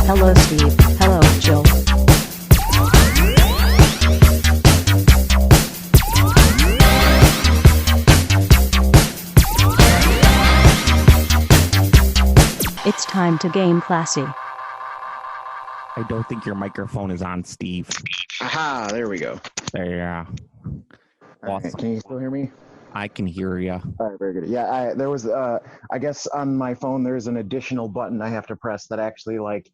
Hello, Steve. Hello, Jill. It's time to game classy. I don't think your microphone is on, Steve. Aha, there we go. There, yeah. All Awesome. right, can you still hear me? I can hear you. All right, very good. Yeah, there was, I guess on my phone, there's an additional button I have to press that actually like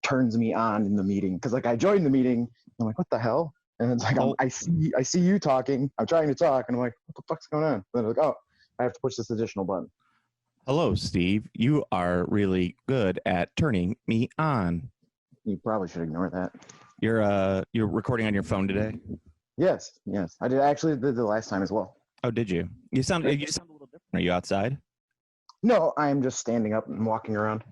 turns me on in the meeting. Cause like I joined the meeting, I'm like, what the hell? And it's like, I see you talking, I'm trying to talk, and I'm like, what the fuck's going on? And they're like, oh, I have to push this additional button. Hello, Steve. You are really good at turning me on. You probably should ignore that. You're recording on your phone today? Yes. I did actually did the last time as well. Oh, did you? You sound a little different. Are you outside? No, I'm just standing up and walking around.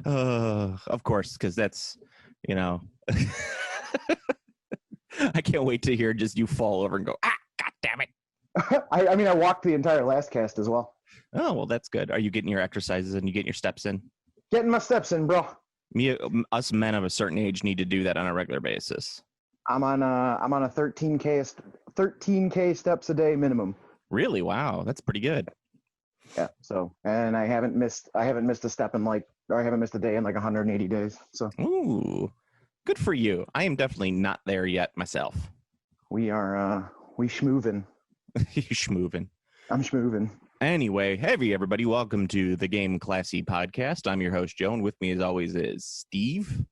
Of course, because that's, I can't wait to hear just you fall over and go, God damn it. I mean, I walked the entire last cast as well. Oh, well, that's good. Are you getting your exercises and you getting your steps in? Getting my steps in, bro. Us men of a certain age need to do that on a regular basis. I'm on a 13K steps a day minimum. Really? Wow, that's pretty good. Yeah. So, and I haven't missed a step in I haven't missed a day in like 180 days. So. Ooh, good for you. I am definitely not there yet myself. We schmoovin'. You schmoovin'. I'm schmoovin'. Anyway, hey everybody, welcome to the Game Classy podcast. I'm your host, Joe, and with me as always is Steve.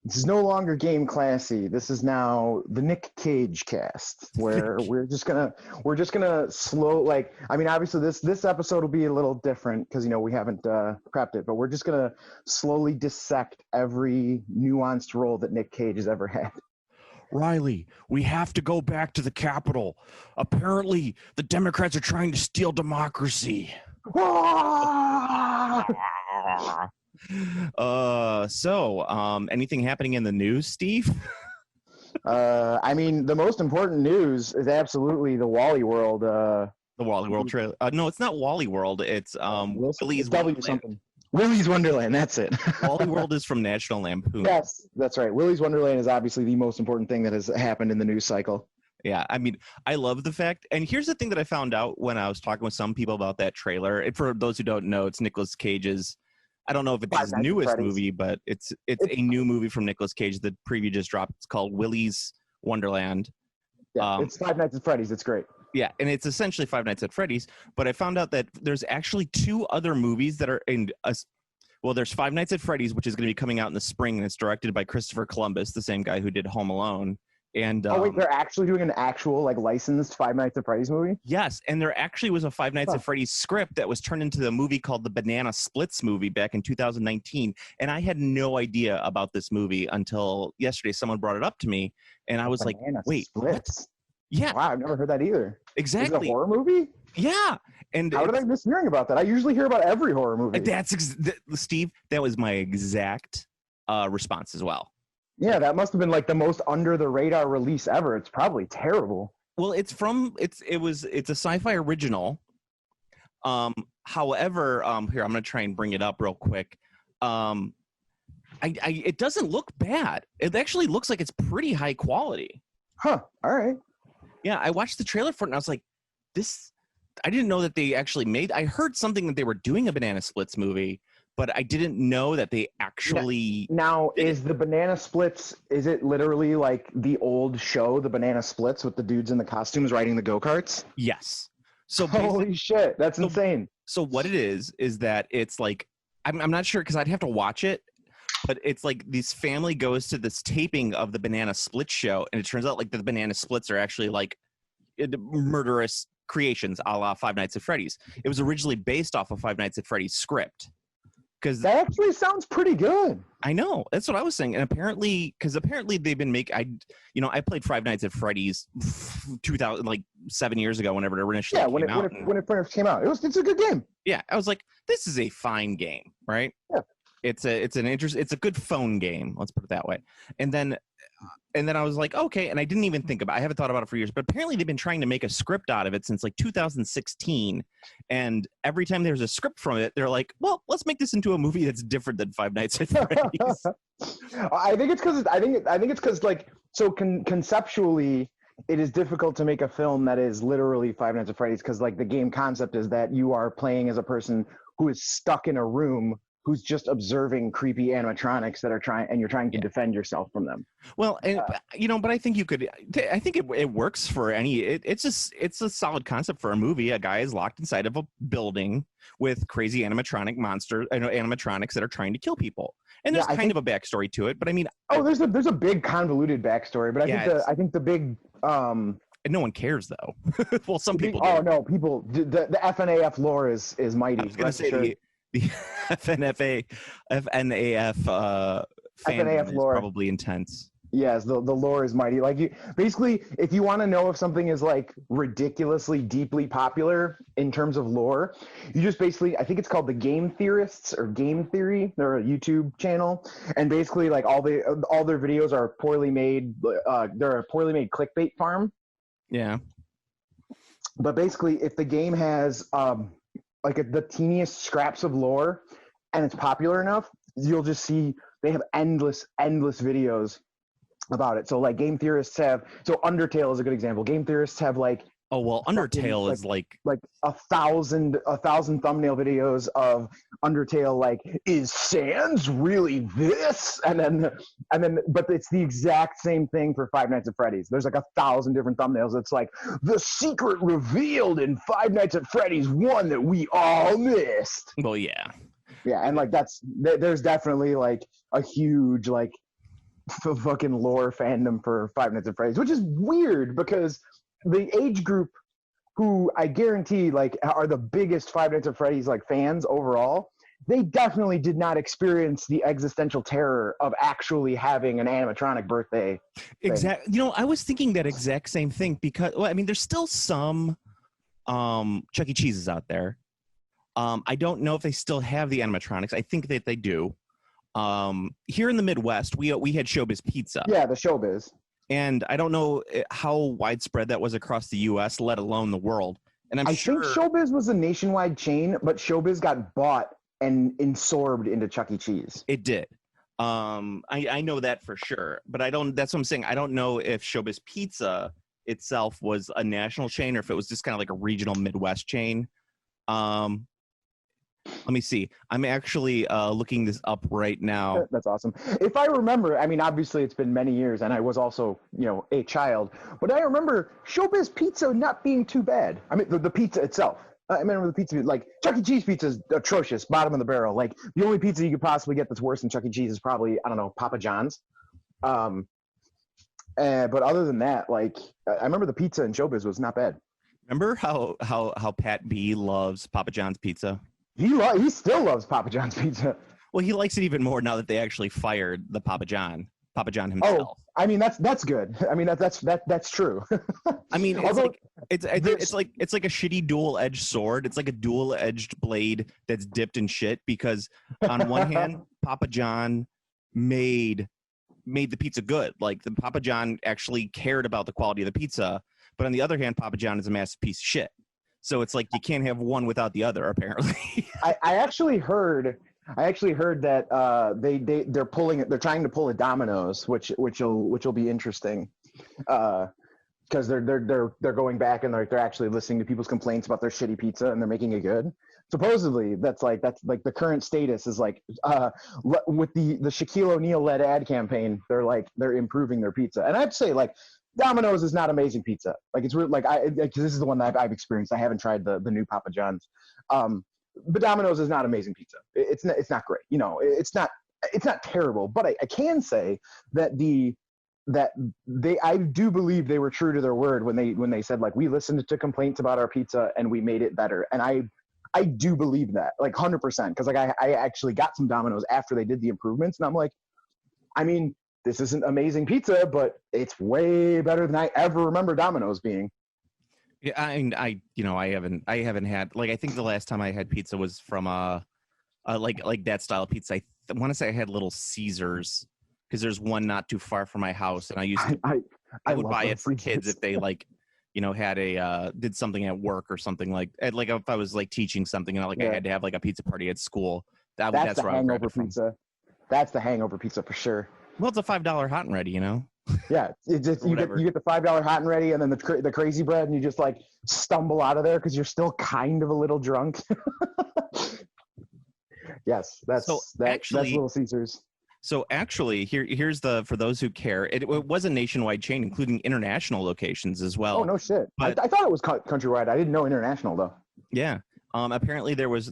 This is no longer Game Classy. This is now the Nick Cage cast, where we're just gonna obviously this episode will be a little different because we haven't prepped it, but we're just gonna slowly dissect every nuanced role that Nick Cage has ever had. Riley, we have to go back to the Capitol. Apparently, the Democrats are trying to steal democracy. Anything happening in the news, Steve? The most important news is absolutely the Wally World. The Wally World trailer. No, it's not Wally World. It's Willy's Wonderland. Willy's Wonderland, that's it. Wally World is from National Lampoon. Yes, that's right. Willy's Wonderland is obviously the most important thing that has happened in the news cycle. Yeah, I mean, I love the fact, and here's the thing that I found out when I was talking with some people about that trailer. And for those who don't know, it's Nicolas Cage's, I don't know if it's his newest movie, but it's a new movie from Nicolas Cage. The preview just dropped. It's called Willy's Wonderland. Yeah, it's Five Nights at Freddy's. It's great. Yeah, and it's essentially Five Nights at Freddy's, but I found out that there's actually two other movies that are in there's Five Nights at Freddy's, which is going to be coming out in the spring, and it's directed by Christopher Columbus, the same guy who did Home Alone. And they're actually doing an actual licensed Five Nights at Freddy's movie? Yes, and there actually was a Five Nights at Freddy's script that was turned into the movie called the Banana Splits movie back in 2019, and I had no idea about this movie until yesterday. Someone brought it up to me, and I was Banana like, "Wait, Splits? what?" Yeah. Wow, I've never heard that either. Exactly. Is it a horror movie? Yeah. And how did I miss hearing about that? I usually hear about every horror movie. Steve, that was my exact response as well. Yeah, that must have been like the most under the radar release ever. It's probably terrible. Well, it's a sci-fi original. However, here I'm going to try and bring it up real quick. It doesn't look bad. It actually looks like it's pretty high quality. Huh. All right. Yeah, I watched the trailer for it and I was like, I didn't know that they actually I heard something that they were doing a Banana Splits movie, but I didn't know that they actually. Now, is the Banana Splits, is it literally like the old show, the Banana Splits, with the dudes in the costumes riding the go-karts? Yes. So holy shit, that's insane. So what it is that it's like, I'm not sure because I'd have to watch it, but it's like this family goes to this taping of the Banana Split show, and it turns out like the Banana Splits are actually like murderous creations a la Five Nights at Freddy's. It was originally based off of Five Nights at Freddy's script. That actually sounds pretty good. I know. That's what I was saying. And apparently they've been I played Five Nights at Freddy's 7 years ago whenever it initially came out. When it first came out. It's a good game. Yeah. I was like, this is a fine game, right? Yeah. It's a good phone game. Let's put it that way. And then and then I was like, okay, and I didn't even think about. I haven't thought about it for years, but apparently they've been trying to make a script out of it since like 2016, and every time there's a script from it, they're like, well, let's make this into a movie that's different than Five Nights at Freddy's. I think it's because like conceptually, it is difficult to make a film that is literally Five Nights at Freddy's because like the game concept is that you are playing as a person who is stuck in a room who's just observing creepy animatronics that are you're trying to defend yourself from them. Well, and but I think you could. I think it works for any. It's a solid concept for a movie. A guy is locked inside of a building with crazy animatronics that are trying to kill people, and there's kind of a backstory to it. But I mean, there's a big convoluted backstory. But I think the big and no one cares though. Well, some people. Oh no, people. The FNAF lore is mighty. I was going to say the FNAF FNAF lore is probably intense. Yes, the lore is mighty. Like basically, if you want to know if something is like ridiculously deeply popular in terms of lore, you just basically, I think it's called the Game Theorists or Game Theory. They're a YouTube channel, and basically like all their videos are poorly made. They're a poorly made clickbait farm. Yeah. But basically, if the game has like the teeniest scraps of lore and it's popular enough, you'll just see they have endless videos about it. So like game theorists have, so Undertale is a good example. Game theorists have like, oh well, Undertale is like 1,000 thumbnail videos of Undertale. Like, is Sans really this? And then, but it's the exact same thing for Five Nights at Freddy's. There's like 1,000 different thumbnails. It's like the secret revealed in Five Nights at Freddy's 1 that we all missed. Well, yeah, and like there's definitely like a huge like fucking lore fandom for Five Nights at Freddy's, which is weird because the age group who I guarantee like are the biggest Five Nights at Freddy's like fans overall, they definitely did not experience the existential terror of actually having an animatronic birthday. Exactly. I was thinking that exact same thing because, well, I mean, there's still some Chuck E. Cheese's out there. I don't know if they still have the animatronics. I think that they do. Here in the Midwest, we had Showbiz Pizza. Yeah, the Showbiz. And I don't know how widespread that was across the U.S., let alone the world. And I think Showbiz was a nationwide chain, but Showbiz got bought and absorbed into Chuck E. Cheese. It did. I know that for sure, but I don't. That's what I'm saying. I don't know if Showbiz Pizza itself was a national chain or if it was just kind of like a regional Midwest chain. Let me see. I'm actually looking this up right now. That's awesome. If I remember, I mean, obviously it's been many years, and I was also, a child. But I remember Showbiz Pizza not being too bad. I mean, the pizza itself. I remember the pizza, like Chuck E. Cheese pizza is atrocious, bottom of the barrel. Like the only pizza you could possibly get that's worse than Chuck E. Cheese is probably, I don't know, Papa John's. But other than that, like I remember the pizza in Showbiz was not bad. Remember how Pat B loves Papa John's pizza? He still loves Papa John's pizza. Well, he likes it even more now that they actually fired the Papa John himself. Oh, I mean that's good. I mean that's true. I mean, it's like a shitty dual-edged sword. It's like a dual-edged blade that's dipped in shit because on one hand, Papa John made the pizza good. Like the Papa John actually cared about the quality of the pizza, but on the other hand, Papa John is a massive piece of shit. So it's like you can't have one without the other, apparently. I actually heard that they're trying to pull a Domino's, which will be interesting, because they're going back and they're actually listening to people's complaints about their shitty pizza and they're making it good. Supposedly, that's like the current status is like with the Shaquille O'Neal led ad campaign, they're improving their pizza, and I'd say like. Domino's is not amazing pizza. Like it's really like this is the one that I've experienced. I haven't tried the new Papa John's, but Domino's is not amazing pizza. It's not great. It's not terrible. But I can say that I do believe they were true to their word when they said like we listened to complaints about our pizza and we made it better. And I do believe that like 100% because like I actually got some Domino's after they did the improvements and I'm like, I mean. This isn't amazing pizza, but it's way better than I ever remember Domino's being. Yeah, I haven't had like I think the last time I had pizza was from like that style of pizza. I want to say I had Little Caesars because there's one not too far from my house, and I used to I would love buy those it for kids freezers. if they like, had a did something at work or something like if I was like teaching something and I had to have like a pizza party at school. That's the where I would grab hangover it from. pizza. That's the hangover pizza for sure. Well, it's a $5 hot and ready, Yeah, you get the $5 hot and ready, and then the crazy bread, and you just like stumble out of there because you're still kind of a little drunk. Yes, that's Little Caesars. So actually, here's for those who care, it was a nationwide chain, including international locations as well. Oh no shit! But, I thought it was countrywide. I didn't know international though. Yeah. Apparently there was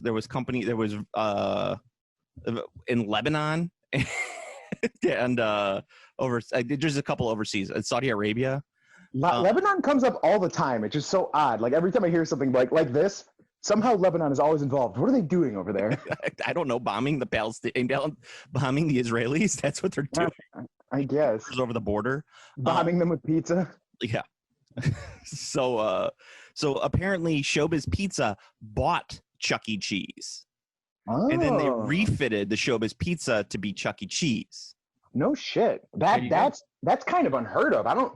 in Lebanon and there's a couple overseas. Saudi Arabia. Lebanon comes up all the time. It's just so odd. Like every time I hear something like this, somehow Lebanon is always involved. What are they doing over there? I don't know. Bombing the Israelis. That's what they're doing. I guess. Over the border. Bombing them with pizza. Yeah. So apparently Showbiz Pizza bought Chuck E. Cheese. Oh. And then they refitted the Showbiz Pizza to be Chuck E. Cheese. No shit. That's kind of unheard of. I don't.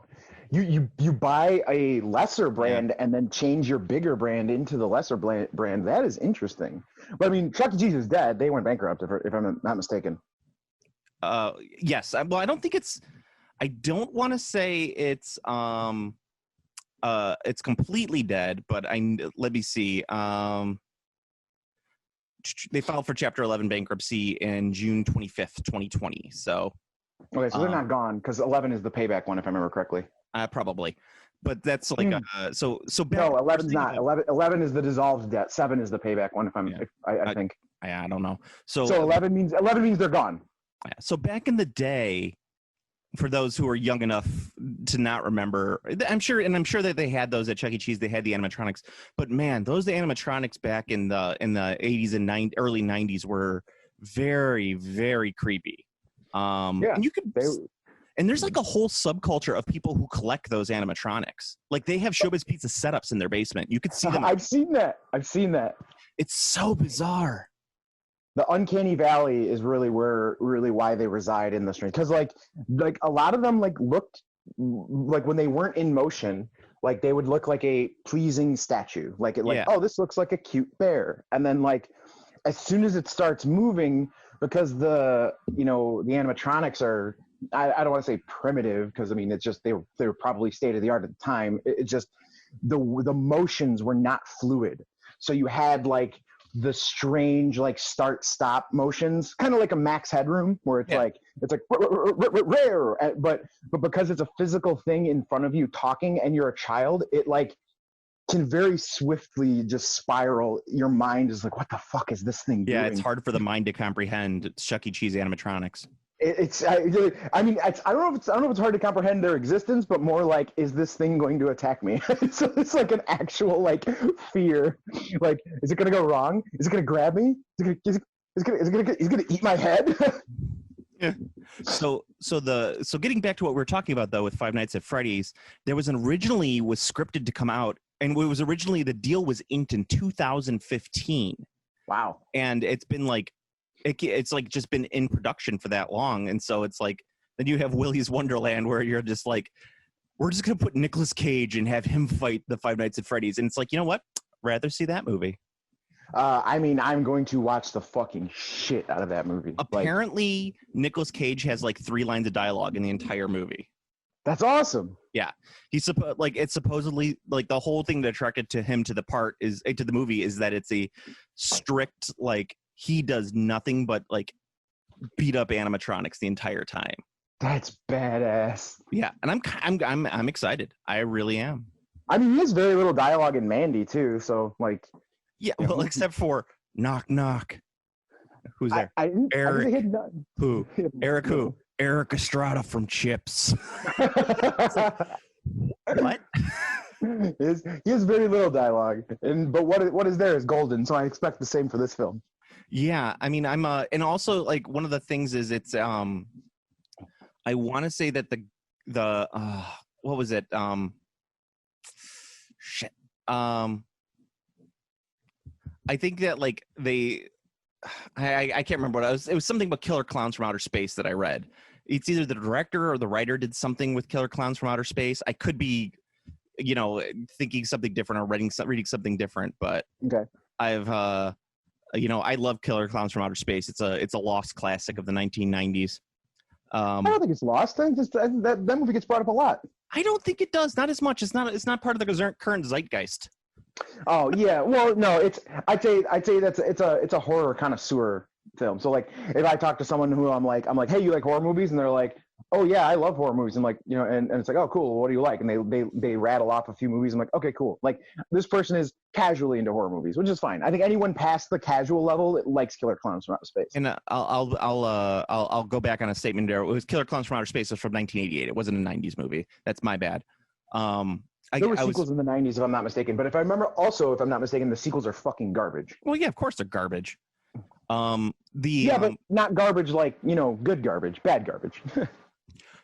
You buy a lesser brand and then change your bigger brand into the lesser brand. That is interesting. But I mean, Chuck E. Cheese is dead. They went bankrupt, if I'm not mistaken. Yes. Well, I don't think it's. I don't want to say it's completely dead, but let me see. They filed for Chapter 11 bankruptcy in June 25th, 2020. So. Okay, so they're not gone because 11 is the payback one, if I remember correctly. Probably, but that's like so. No, 11's not. 11 is the dissolved debt. 7 is the payback one. I think. I don't know. So 11 means they're gone. So back in the day, for those who are young enough to not remember, I'm sure that they had those at Chuck E. Cheese. They had the animatronics, but man, the animatronics back in the 80s and early 90s were very, very creepy. And you could. And there's like a whole subculture of people who collect those animatronics. Like they have Showbiz Pizza setups in their basement. You could see them. I've seen that. It's so bizarre. The uncanny valley is really why they reside in the street. Because like a lot of them looked like when they weren't in motion, like they would look like a pleasing statue. Oh, this looks like a cute bear. And then like as soon as it starts moving, because the animatronics are. I don't want to say primitive because I mean it's just they were probably state of the art at the time. It's just the motions were not fluid, so you had like the strange like start stop motions, kind of like a Max Headroom where it's like rare, but because it's a physical thing in front of you talking and you're a child, it like can very swiftly just spiral. Your mind is like, what the fuck is this thing doing? Yeah, it's hard for the mind to comprehend Chuck E. Cheese animatronics. I don't know if it's hard to comprehend their existence, but more like, is this thing going to attack me? It's like an actual like fear. Like, is it going to go wrong? Is it going to grab me? Is it going to eat my head? Yeah. So getting back to what we were talking about though with Five Nights at Freddy's, there was originally scripted to come out, and the deal was inked in 2015. Wow. And it's been like. It's like just been in production for that long, and so it's like then you have Willy's Wonderland where you're just like, we're just gonna put Nicolas Cage and have him fight the Five Nights at Freddy's, and it's like, you know what? Rather see that movie. I mean, I'm going to watch the fucking shit out of that movie. Apparently, Nicolas Cage has like 3 lines of dialogue in the entire movie. That's awesome. Yeah, it's supposedly like the whole thing that attracted him to the movie is that it's a strict like. He does nothing but like beat up animatronics the entire time. That's badass. Yeah, and I'm excited. I really am. I mean, he has very little dialogue in Mandy too, so like. Yeah, well, except for knock knock. Who's there? Eric. Who? Eric who? Eric Estrada from Chips. What? He has very little dialogue, but what is there is golden. So I expect the same for this film. Yeah, I mean, I'm and also like one of the things is it's I want to say that the what was it shit I think that like I can't remember what it was something about Killer Clowns from Outer Space that I read, it's either the director or the writer did something with Killer Clowns from Outer Space. I could be, thinking something different or reading something different, but Okay. I've, I love Killer Clowns from Outer Space. It's a lost classic of the 1990s. I don't think it's lost. I think that movie gets brought up a lot. I don't think it does. Not as much. It's not part of the current zeitgeist. Oh yeah, well no, I'd say it's a horror connoisseur film. So like if I talk to someone who I'm like, hey, you like horror movies? And they're like, oh yeah, I love horror movies. I'm like, and it's like, oh cool, what do you like? And they rattle off a few movies. I'm like, okay, cool. Like this person is casually into horror movies, which is fine. I think anyone past the casual level likes Killer Clowns from Outer Space. And I'll go back on a statement there. It was Killer Clowns from Outer Space. It was from 1988. It wasn't a 90s movie. That's my bad. There were sequels in the 90s, if I'm not mistaken. But if I'm not mistaken, the sequels are fucking garbage. Well, yeah, of course they're garbage. But not garbage like, good garbage, bad garbage.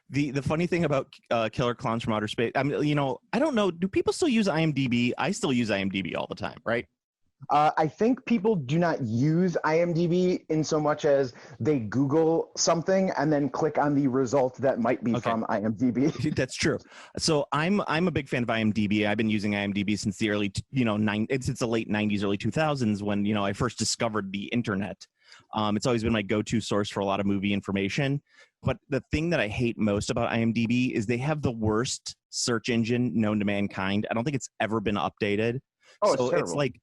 The funny thing about Killer Clowns from Outer Space, I don't know. Do people still use IMDb? I still use IMDb all the time, right? I think people do not use IMDb in so much as they Google something and then click on the result that might be from IMDb. That's true. So I'm a big fan of IMDb. I've been using IMDb since the early, since the late 90s, early 2000s when, I first discovered the internet. It's always been my go-to source for a lot of movie information. But the thing that I hate most about IMDb is they have the worst search engine known to mankind. I don't think it's ever been updated. Oh, so it's like,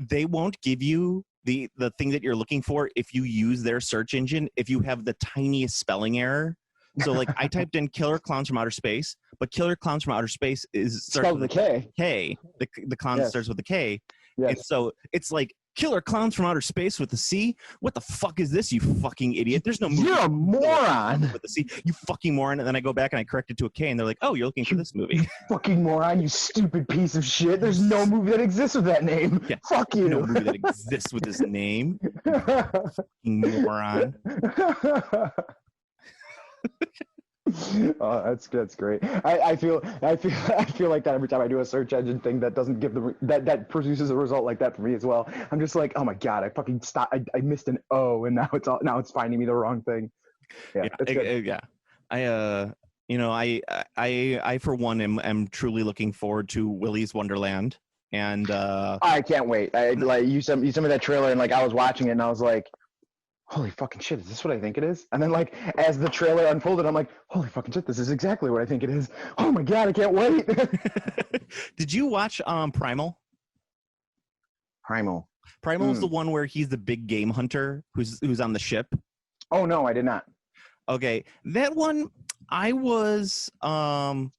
they won't give you the thing that you're looking for if you use their search engine, if you have the tiniest spelling error. So like I typed in Killer Clowns from Outer Space, but Killer Clowns from Outer Space is spelled with a K. K. The clown starts with a K. Yes. And so it's like Killer Clowns from Outer Space with a C? What the fuck is this, you fucking idiot? There's no movie. You're a moron. With a C. You fucking moron. And then I go back and I correct it to a K, and they're like, oh, you're looking for this movie. You fucking moron, you stupid piece of shit. There's no movie that exists with that name. Yeah. Fuck you. No movie that exists with this name. You fucking moron. Oh, that's great. I feel like that every time I do a search engine thing that doesn't give that produces a result like that for me as well. I'm just like, oh my god, I fucking stopped. I missed an O, and now it's finding me the wrong thing. Yeah. I for one am truly looking forward to Willy's Wonderland, and I can't wait. You sent me that trailer, and like I was watching it, and I was like, holy fucking shit, is this what I think it is? And then like as the trailer unfolded, I'm like, holy fucking shit, this is exactly what I think it is. Oh my god, I can't wait. Did you watch Primal? Primal is the one where he's the big game hunter who's on the ship. Oh no, I did not. Okay, that one I was no,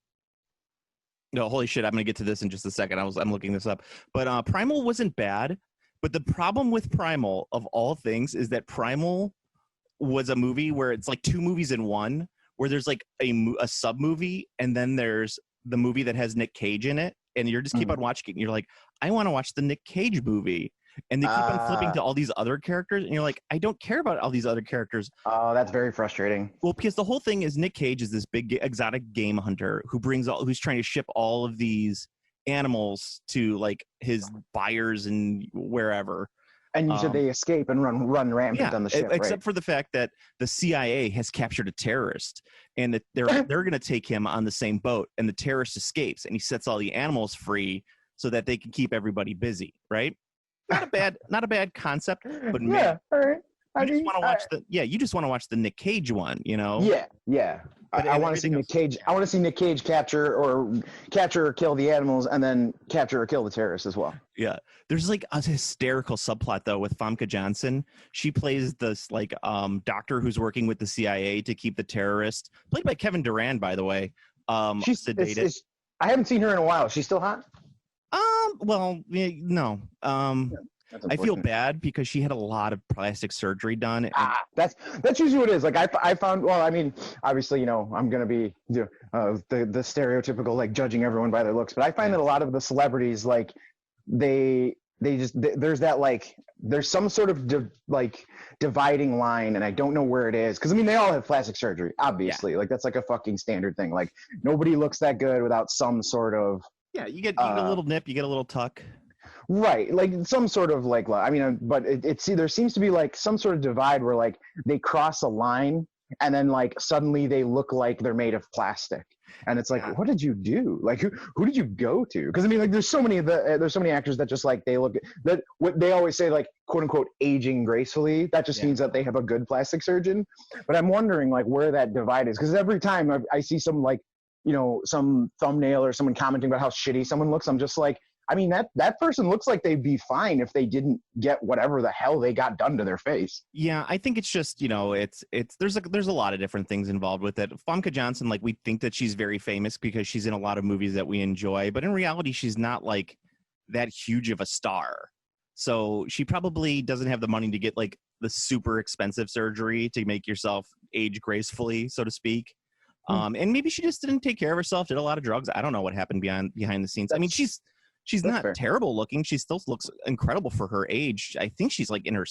holy shit, I'm gonna get to this in just a second. I'm looking this up, but Primal wasn't bad. But the problem with Primal, of all things, is that Primal was a movie where it's like two movies in one, where there's like a sub-movie, and then there's the movie that has Nick Cage in it, and you're just keep on watching it, and you're like, I want to watch the Nick Cage movie. And they keep on flipping to all these other characters, and you're like, I don't care about all these other characters. Oh, that's very frustrating. Well, because the whole thing is Nick Cage is this big exotic game hunter who's trying to ship all of these animals to like his buyers and wherever. And you said they escape and run rampant on the ship, except for the fact that the CIA has captured a terrorist, and that they're going to take him on the same boat, and the terrorist escapes, and he sets all the animals free so that they can keep everybody busy. Right? Not a bad concept, but man, all right. You just want to watch the Nick Cage one, Yeah. I want to see Nick Cage. I want to see Nick Cage capture or kill the animals, and then capture or kill the terrorists as well. Yeah, there's like a hysterical subplot though with Famke Janssen. She plays this like doctor who's working with the CIA to keep the terrorists. Played by Kevin Durant, by the way. She's sedated. I haven't seen her in a while. She's still hot? Well, no. I feel bad because she had a lot of plastic surgery done. That's usually what it is. Like I found. Well, I mean, obviously, I'm gonna be the stereotypical like judging everyone by their looks, but I find that a lot of the celebrities like they just there's that like there's some sort of dividing line, and I don't know where it is because I mean they all have plastic surgery, obviously. Like that's like a fucking standard thing. Like nobody looks that good without some sort of. Yeah, you get a little nip, you get a little tuck. Right, like some sort of like, I mean, but there seems to be like some sort of divide where like they cross a line and then like suddenly they look like they're made of plastic, and it's like, what did you do? Like who did you go to? Because I mean, like there's so many actors that just like they look that what they always say, like quote unquote aging gracefully. That just means that they have a good plastic surgeon. But I'm wondering like where that divide is, because every time I see some like, you know, some thumbnail or someone commenting about how shitty someone looks, I'm just like, I mean, that person looks like they'd be fine if they didn't get whatever the hell they got done to their face. Yeah, I think it's just, you know, it's there's a lot of different things involved with it. Famke Johnson, like, we think that she's very famous because she's in a lot of movies that we enjoy, but in reality, she's not like that huge of a star. So she probably doesn't have the money to get like the super expensive surgery to make yourself age gracefully, so to speak. And maybe she just didn't take care of herself, did a lot of drugs. I don't know what happened behind the scenes. I mean, she's not fair. Terrible looking. She still looks incredible for her age. I think she's like in her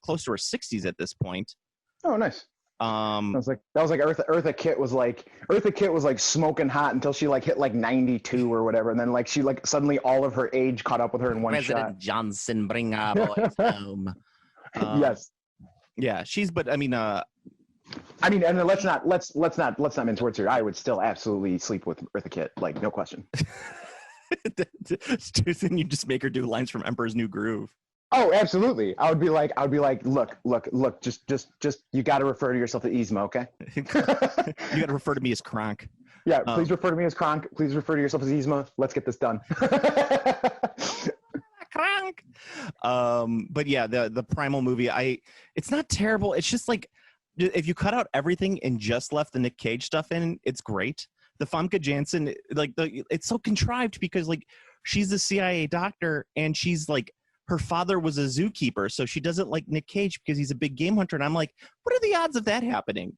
close to her 60s at this point. Oh, nice. That was like Eartha Kitt was like smoking hot until she like hit like 92 or whatever, and then like she like suddenly all of her age caught up with her in one President shot. Johnson, bring our boys home. Yes. Yeah, and let's not mince words here. I would still absolutely sleep with Eartha Kitt, like no question. Susan, you just make her do lines from Emperor's New Groove. Oh, absolutely. I would be like, look, just you got to refer to yourself as Yzma, okay? You got to refer to me as Kronk. Yeah, please refer to me as Kronk. Please refer to yourself as Yzma. Let's get this done. Kronk. But yeah, the Primal movie, it's not terrible. It's just like, if you cut out everything and just left the Nick Cage stuff in, it's great. The Famke Janssen, like it's so contrived because like she's a CIA doctor and she's like, her father was a zookeeper, so she doesn't like Nick Cage because he's a big game hunter. And I'm like, what are the odds of that happening?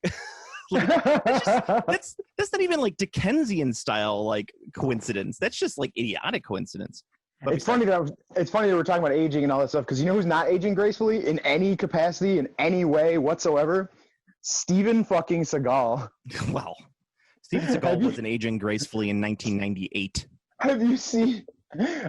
Like, that's not even like Dickensian style like coincidence. That's just like idiotic coincidence. But it's funny that we're talking about aging and all that stuff, because you know who's not aging gracefully in any capacity, in any way whatsoever? Steven fucking Seagal. Well, Steven Seagal wasn't aging gracefully in 1998. Have you seen?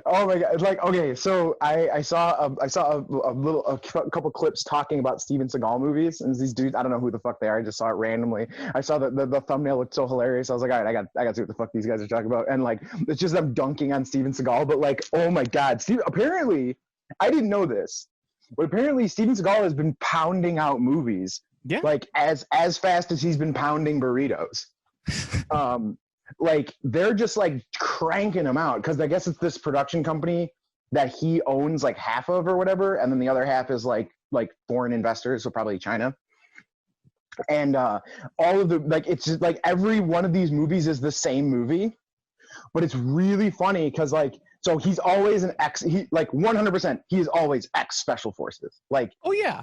Oh my god! Like, okay, so I saw a couple clips talking about Steven Seagal movies, and these dudes, I don't know who the fuck they are. I just saw it randomly. I saw the thumbnail looked so hilarious. I was like, all right, I got to see what the fuck these guys are talking about. And like, it's just them dunking on Steven Seagal, but like, oh my god, apparently, I didn't know this, but apparently Steven Seagal has been pounding out movies, like as fast as he's been pounding burritos. Like they're just like cranking them out because I guess it's this production company that he owns like half of or whatever, and then the other half is like foreign investors, so probably China. And all of the like, it's just like every one of these movies is the same movie, but it's really funny because like, so he's always an ex. He like 100%. He is always ex special forces. Like, oh yeah,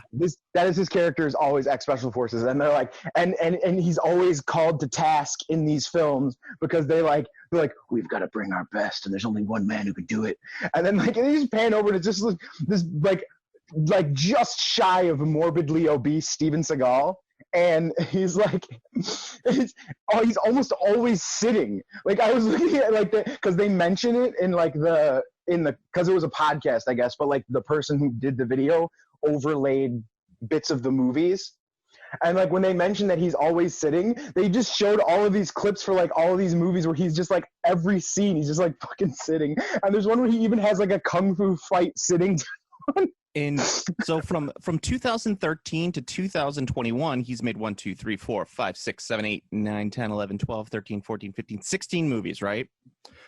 that is his character is always ex special forces, and they're like, and he's always called to task in these films because they're like we've got to bring our best, and there's only one man who can do it. And then like they just pan over to just like this like just shy of a morbidly obese Steven Seagal. And he's like, he's almost always sitting. Like I was looking at like because they mention it in like because it was a podcast, I guess, but like the person who did the video overlaid bits of the movies. And like when they mentioned that he's always sitting, they just showed all of these clips for like all of these movies where he's just like every scene, he's just like fucking sitting. And there's one where he even has like a kung fu fight sitting. So from 2013 to 2021, he's made 1, 2, 3, 4, 5, 6, 7, 8, 9, 10, 11, 12, 13, 14, 15, 16 movies, right?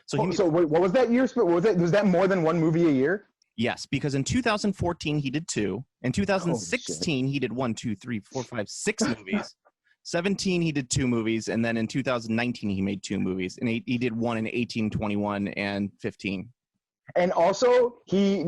So what was that year? Was that more than one movie a year? Yes, because in 2014 he did 2. In 2016 he did 1, 2, 3, 4, 5, 6 movies. 17 he did 2 movies, and then in 2019 he made 2 movies, and he did 1 in 18, 21, and 15. And also, they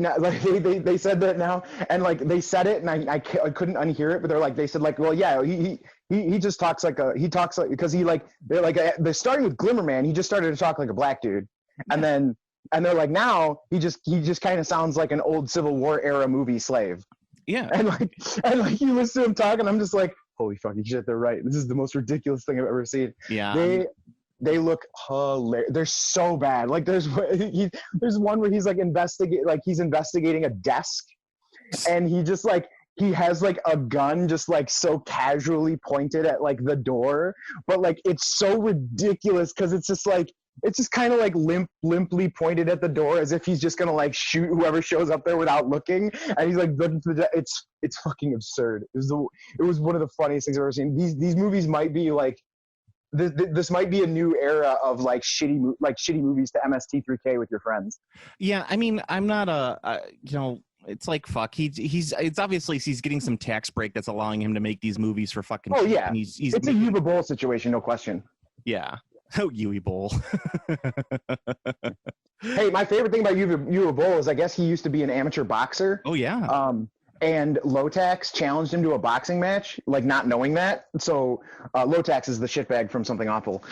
said that now, and like they said it, and I couldn't unhear it, but they said like, well, yeah, he just talks like because they're starting with Glimmerman, he just started to talk like a black dude, and they're like now he just kind of sounds like an old Civil War era movie slave. Yeah, and like you listen to him talk, and I'm just like, holy fucking shit, they're right. This is the most ridiculous thing I've ever seen. Yeah. They look hilarious. They're so bad. Like there's one where he's like investigating a desk, and he just like he has like a gun just like so casually pointed at like the door, but like it's so ridiculous because it's just kind of like limply pointed at the door as if he's just gonna like shoot whoever shows up there without looking, and he's like looking to the. It's fucking absurd. It was one of the funniest things I've ever seen. These movies might be like. This might be a new era of like shitty movies to MST3K with your friends. Yeah, I mean, I'm not it's like fuck. It's obviously he's getting some tax break that's allowing him to make these movies for fucking. Oh yeah, and he's it's a Yuba Bowl situation, no question. Yeah. Oh, Yui Bowl. Hey, my favorite thing about Yuba Bowl is I guess he used to be an amateur boxer. Oh yeah. And Lotax challenged him to a boxing match, like not knowing that. So Lotax is the shitbag from Something Awful.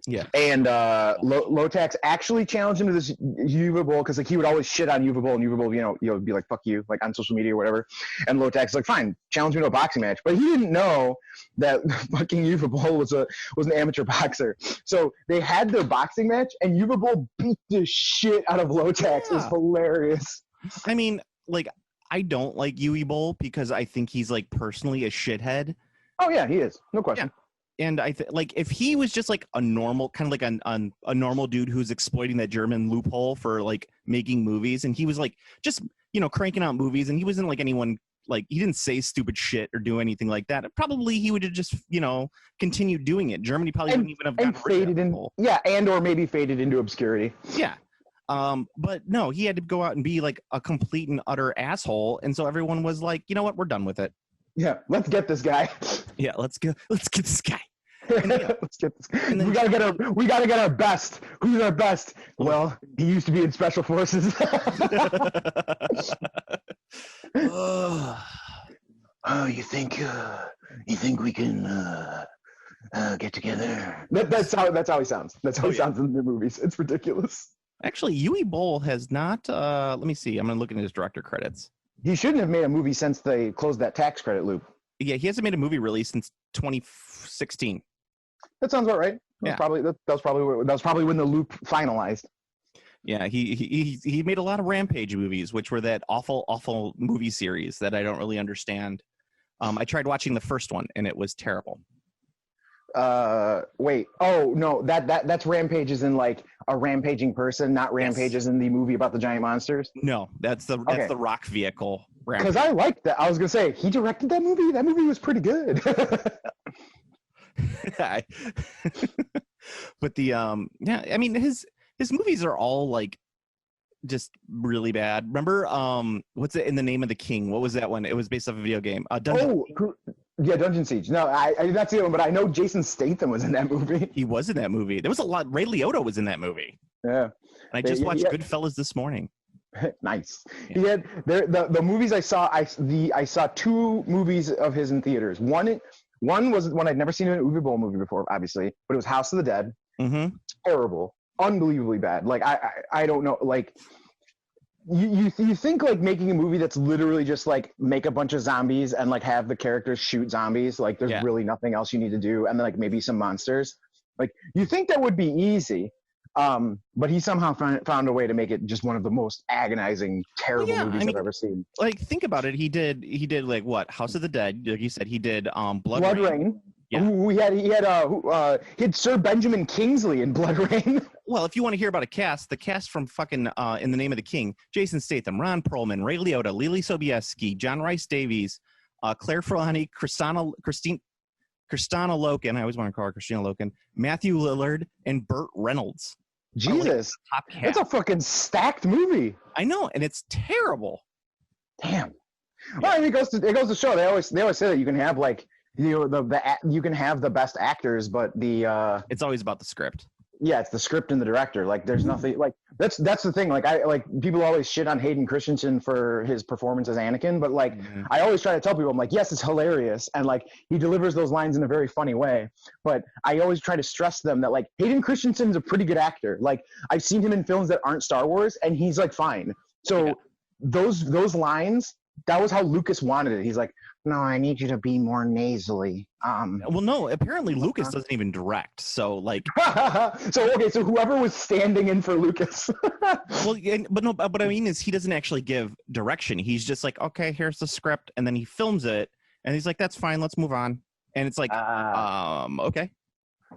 Yeah. And Lotax actually challenged him to this Yuva Bowl because like he would always shit on Yuva Bowl, and Yuva Bowl, would be like fuck you, like on social media or whatever. And Lotax is like, fine, challenge me to a boxing match. But he didn't know that fucking Yuva Bowl was an amateur boxer. So they had their boxing match, and Yuva Bowl beat the shit out of Lotax. Yeah. It was hilarious. I mean, like, I don't like Yui Bowl because I think he's like personally a shithead. Oh yeah, he is, no question. Yeah. And like if he was just like a normal kind of like a normal dude who's exploiting that German loophole for like making movies, and he was like just cranking out movies, and he wasn't like anyone, like he didn't say stupid shit or do anything like that, probably he would have just continued doing it. Germany probably wouldn't even have gotten faded in, or maybe faded into obscurity. Yeah. But no, he had to go out and be like a complete and utter asshole, and so everyone was like, you know what, we're done with it. Yeah, let's get this guy. Yeah, let's get this guy. And, let's get this. We gotta get our best. Who's our best? Well, he used to be in special forces. You think we can get together? That's how he sounds. That's how he sounds in the movies. It's ridiculous. Actually, Yui Bowl has not. Let me see. I'm gonna look at his director credits. He shouldn't have made a movie since they closed that tax credit loop. Yeah, he hasn't made a movie really since 2016. That sounds about right. Yeah. That was probably when the loop finalized. Yeah, he made a lot of Rampage movies, which were that awful movie series that I don't really understand. I tried watching the first one and it was terrible. Wait. Oh no, that's Rampage is in like a rampaging person, not Rampages in the movie about the giant monsters. No, that's the Rock vehicle. Because I liked that. I was gonna say he directed that movie. That movie was pretty good. But I mean his movies are all like just really bad. Remember what's it, In the Name of the King? What was that one? It was based off a video game. Dungeon Siege. No, I did not see it, but I know Jason Statham was in that movie. He was in that movie. There was a lot. Ray Liotta was in that movie. Yeah. And I just watched Goodfellas this morning. Nice. Yeah. He had the movies I saw. I saw two movies of his in theaters. One was one I'd never seen in an Uwe Boll movie before, obviously, but it was House of the Dead. Mm-hmm. Terrible, unbelievably bad. Like I don't know. Like you think like making a movie that's literally just like make a bunch of zombies and like have the characters shoot zombies. Like there's really nothing else you need to do, and then like maybe some monsters. Like you think that would be easy. But he somehow found a way to make it just one of the most agonizing, terrible movies I've ever seen. Like, think about it. He did like what? House of the Dead. Like you said, he did Blood Rain. Yeah. He had Sir Benjamin Kingsley in Blood Rain. Well, if you want to hear about the cast from fucking In the Name of the King: Jason Statham, Ron Perlman, Ray Liotta, Lily Sobieski, John Rhys Davies, Claire Forlani, Christina Loken. I always want to call her Christina Loken. Matthew Lillard and Burt Reynolds. Jesus, that's a fucking stacked movie. I know, and it's terrible. Damn. Well, I mean, it goes to show they always say that you can have like you can have the best actors, but it's always about the script. Yeah, it's the script and the director. Like, there's nothing like that's the thing. Like, people always shit on Hayden Christensen for his performance as Anakin, but like, I always try to tell people, I'm like, yes, it's hilarious, and like, he delivers those lines in a very funny way. But I always try to stress them that like, Hayden Christensen's a pretty good actor. Like, I've seen him in films that aren't Star Wars, and he's like fine. So those lines that was how Lucas wanted it. He's like, no, I need you to be more nasally. Well, no, apparently Lucas doesn't even direct. So like, so whoever was standing in for Lucas. well, but no, but I mean is he doesn't actually give direction. He's just like, okay, here's the script, and then he films it, and he's like, that's fine, let's move on. And it's like, okay.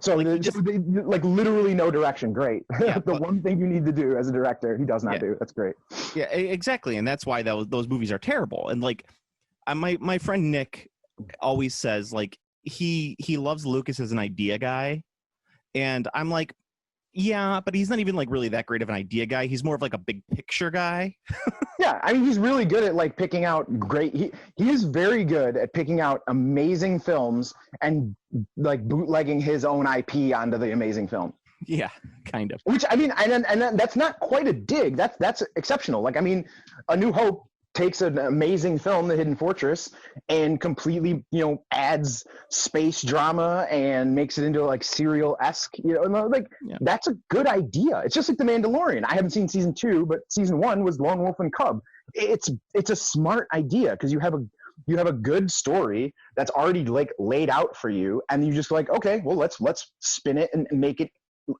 So, like literally no direction. Great. Yeah, one thing you need to do as a director, he does not do. That's great. Yeah, exactly, and that's why those movies are terrible. And like, my friend Nick always says like he loves Lucas as an idea guy, and I'm like, yeah, but he's not even like really that great of an idea guy. He's more of like a big picture guy. Yeah, I mean, he's really good at like picking out great. He is very good at picking out amazing films and like bootlegging his own IP onto the amazing film. Yeah, kind of. Which I mean, and that's not quite a dig. That's exceptional. Like I mean, A New Hope takes an amazing film, The Hidden Fortress, and completely, adds space drama and makes it into like serial-esque, that's a good idea. It's just like The Mandalorian. I haven't seen season 2, but season 1 was Lone Wolf and Cub. It's a smart idea because you have a good story that's already like laid out for you, and you just like, okay, well let's spin it and make it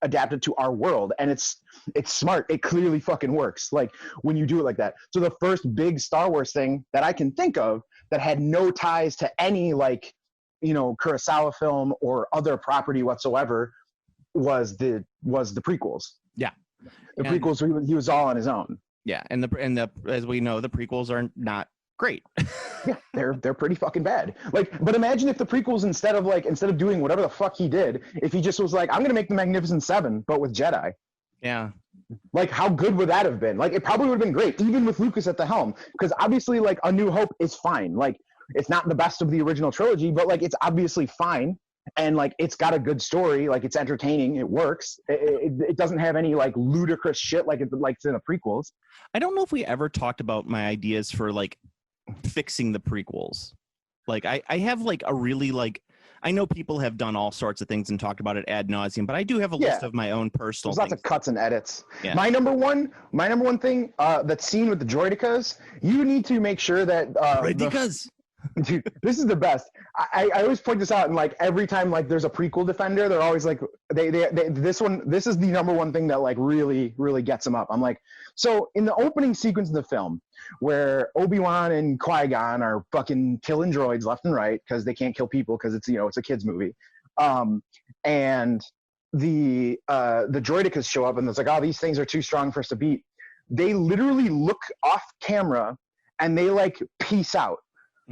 adapted to our world, and it's smart. It clearly fucking works like when you do it like that. So the first big Star Wars thing that I can think of that had no ties to any like Kurosawa film or other property whatsoever was the prequels. Yeah, the prequels. He was all on his own. Yeah, and the as we know, the prequels are not great. Yeah, they're pretty fucking bad. Like, but imagine if the prequels instead of doing whatever the fuck he did, if he just was like, I'm gonna make the Magnificent Seven, but with Jedi. Yeah. Like, how good would that have been? Like, it probably would have been great, even with Lucas at the helm. Because obviously, like, A New Hope is fine. Like, it's not the best of the original trilogy, but like, it's obviously fine. And like, it's got a good story. Like, it's entertaining. It works. It doesn't have any like ludicrous shit like it's in the prequels. I don't know if we ever talked about my ideas for like fixing the prequels. Like I have like a really like, I know people have done all sorts of things and talked about it ad nauseum, but I do have a list of my own personal There's lots of cuts and edits. Yeah. My number one thing, that scene with the droidicas, you need to make sure that dude, this is the best. I always point this out, and like every time like there's a prequel defender, they're always like this is the number one thing that like really gets them up. I'm like, so in the opening sequence of the film where Obi-Wan and Qui-Gon are fucking killing droids left and right because they can't kill people because it's it's a kids movie, and the droidicas show up and it's like, oh, these things are too strong for us to beat. They literally look off camera and they like peace out.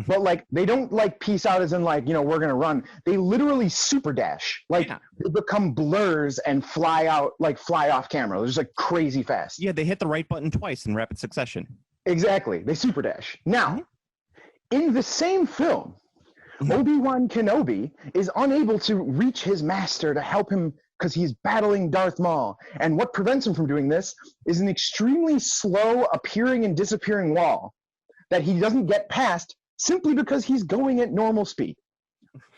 But like they don't like peace out as in like we're gonna run. They literally super dash, like they become blurs and fly off camera. They're just like crazy fast. Yeah, they hit the right button twice in rapid succession. Exactly, they super dash. Now, in the same film, Obi-Wan Kenobi is unable to reach his master to help him because he's battling Darth Maul, and what prevents him from doing this is an extremely slow appearing and disappearing wall that he doesn't get past. Simply because he's going at normal speed.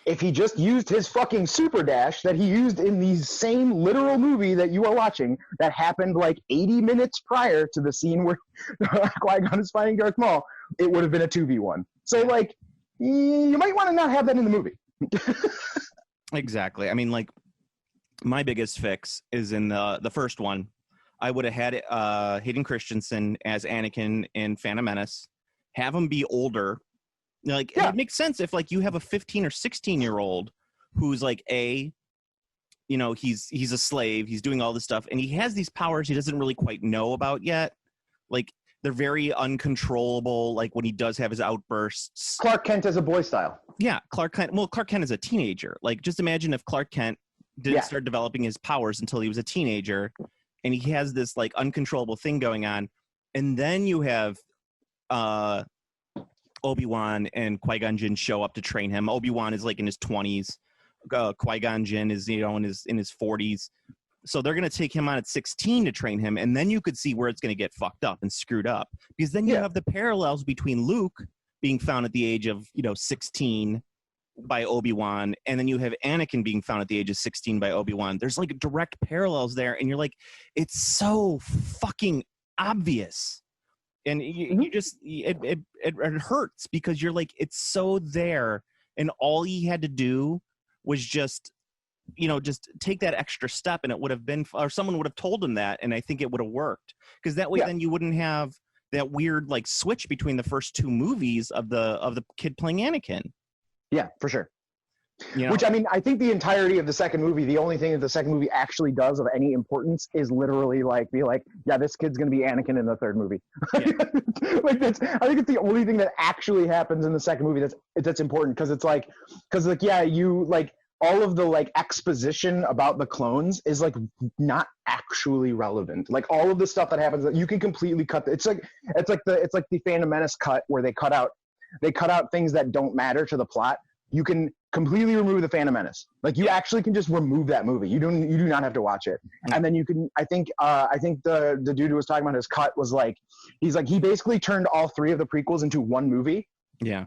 If he just used his fucking super dash that he used in the same literal movie that you are watching that happened like 80 minutes prior to the scene where Qui-Gon is fighting Darth Maul, it would have been a 2v1. So like, you might want to not have that in the movie. Exactly. I mean, like, my biggest fix is in the first one. I would have had Hayden Christensen as Anakin in Phantom Menace, have him be older. Like, it makes sense if like you have a 15 or 16-year-old who's like he's a slave, he's doing all this stuff, and he has these powers he doesn't really quite know about yet. Like, they're very uncontrollable, like when he does have his outbursts. Clark Kent as a boy style. Yeah, Clark Kent is a teenager. Like, just imagine if Clark Kent didn't start developing his powers until he was a teenager, and he has this like uncontrollable thing going on, and then you have Obi-Wan and Qui-Gon Jinn show up to train him. Obi-Wan is like in his 20s. Qui-Gon Jinn is in his 40s. So they're going to take him on at 16 to train him, and then you could see where it's going to get fucked up and screwed up. Because then you have the parallels between Luke being found at the age of 16 by Obi-Wan, and then you have Anakin being found at the age of 16 by Obi-Wan. There's like direct parallels there, and you're like, it's so fucking obvious. And you just it hurts because you're like, it's so there, and all he had to do was just just take that extra step, and it would have been, or someone would have told him that, and I think it would have worked, because that way then you wouldn't have that weird like switch between the first two movies of the kid playing Anakin. Yeah, for sure. Which, I mean, I think the entirety of the second movie, the only thing that the second movie actually does of any importance is literally like be like, yeah, this kid's gonna be Anakin in the third movie. Yeah. Like I think it's the only thing that actually happens in the second movie that's important, because you like all of the like exposition about the clones is like not actually relevant. Like all of the stuff that happens, that you can completely cut. It's like the Phantom Menace cut, where they cut out things that don't matter to the plot. You can completely remove the Phantom Menace. Like you actually can just remove that movie. You do not have to watch it. And then you can, I think the dude who was talking about his cut was like, he basically turned all three of the prequels into one movie. Yeah.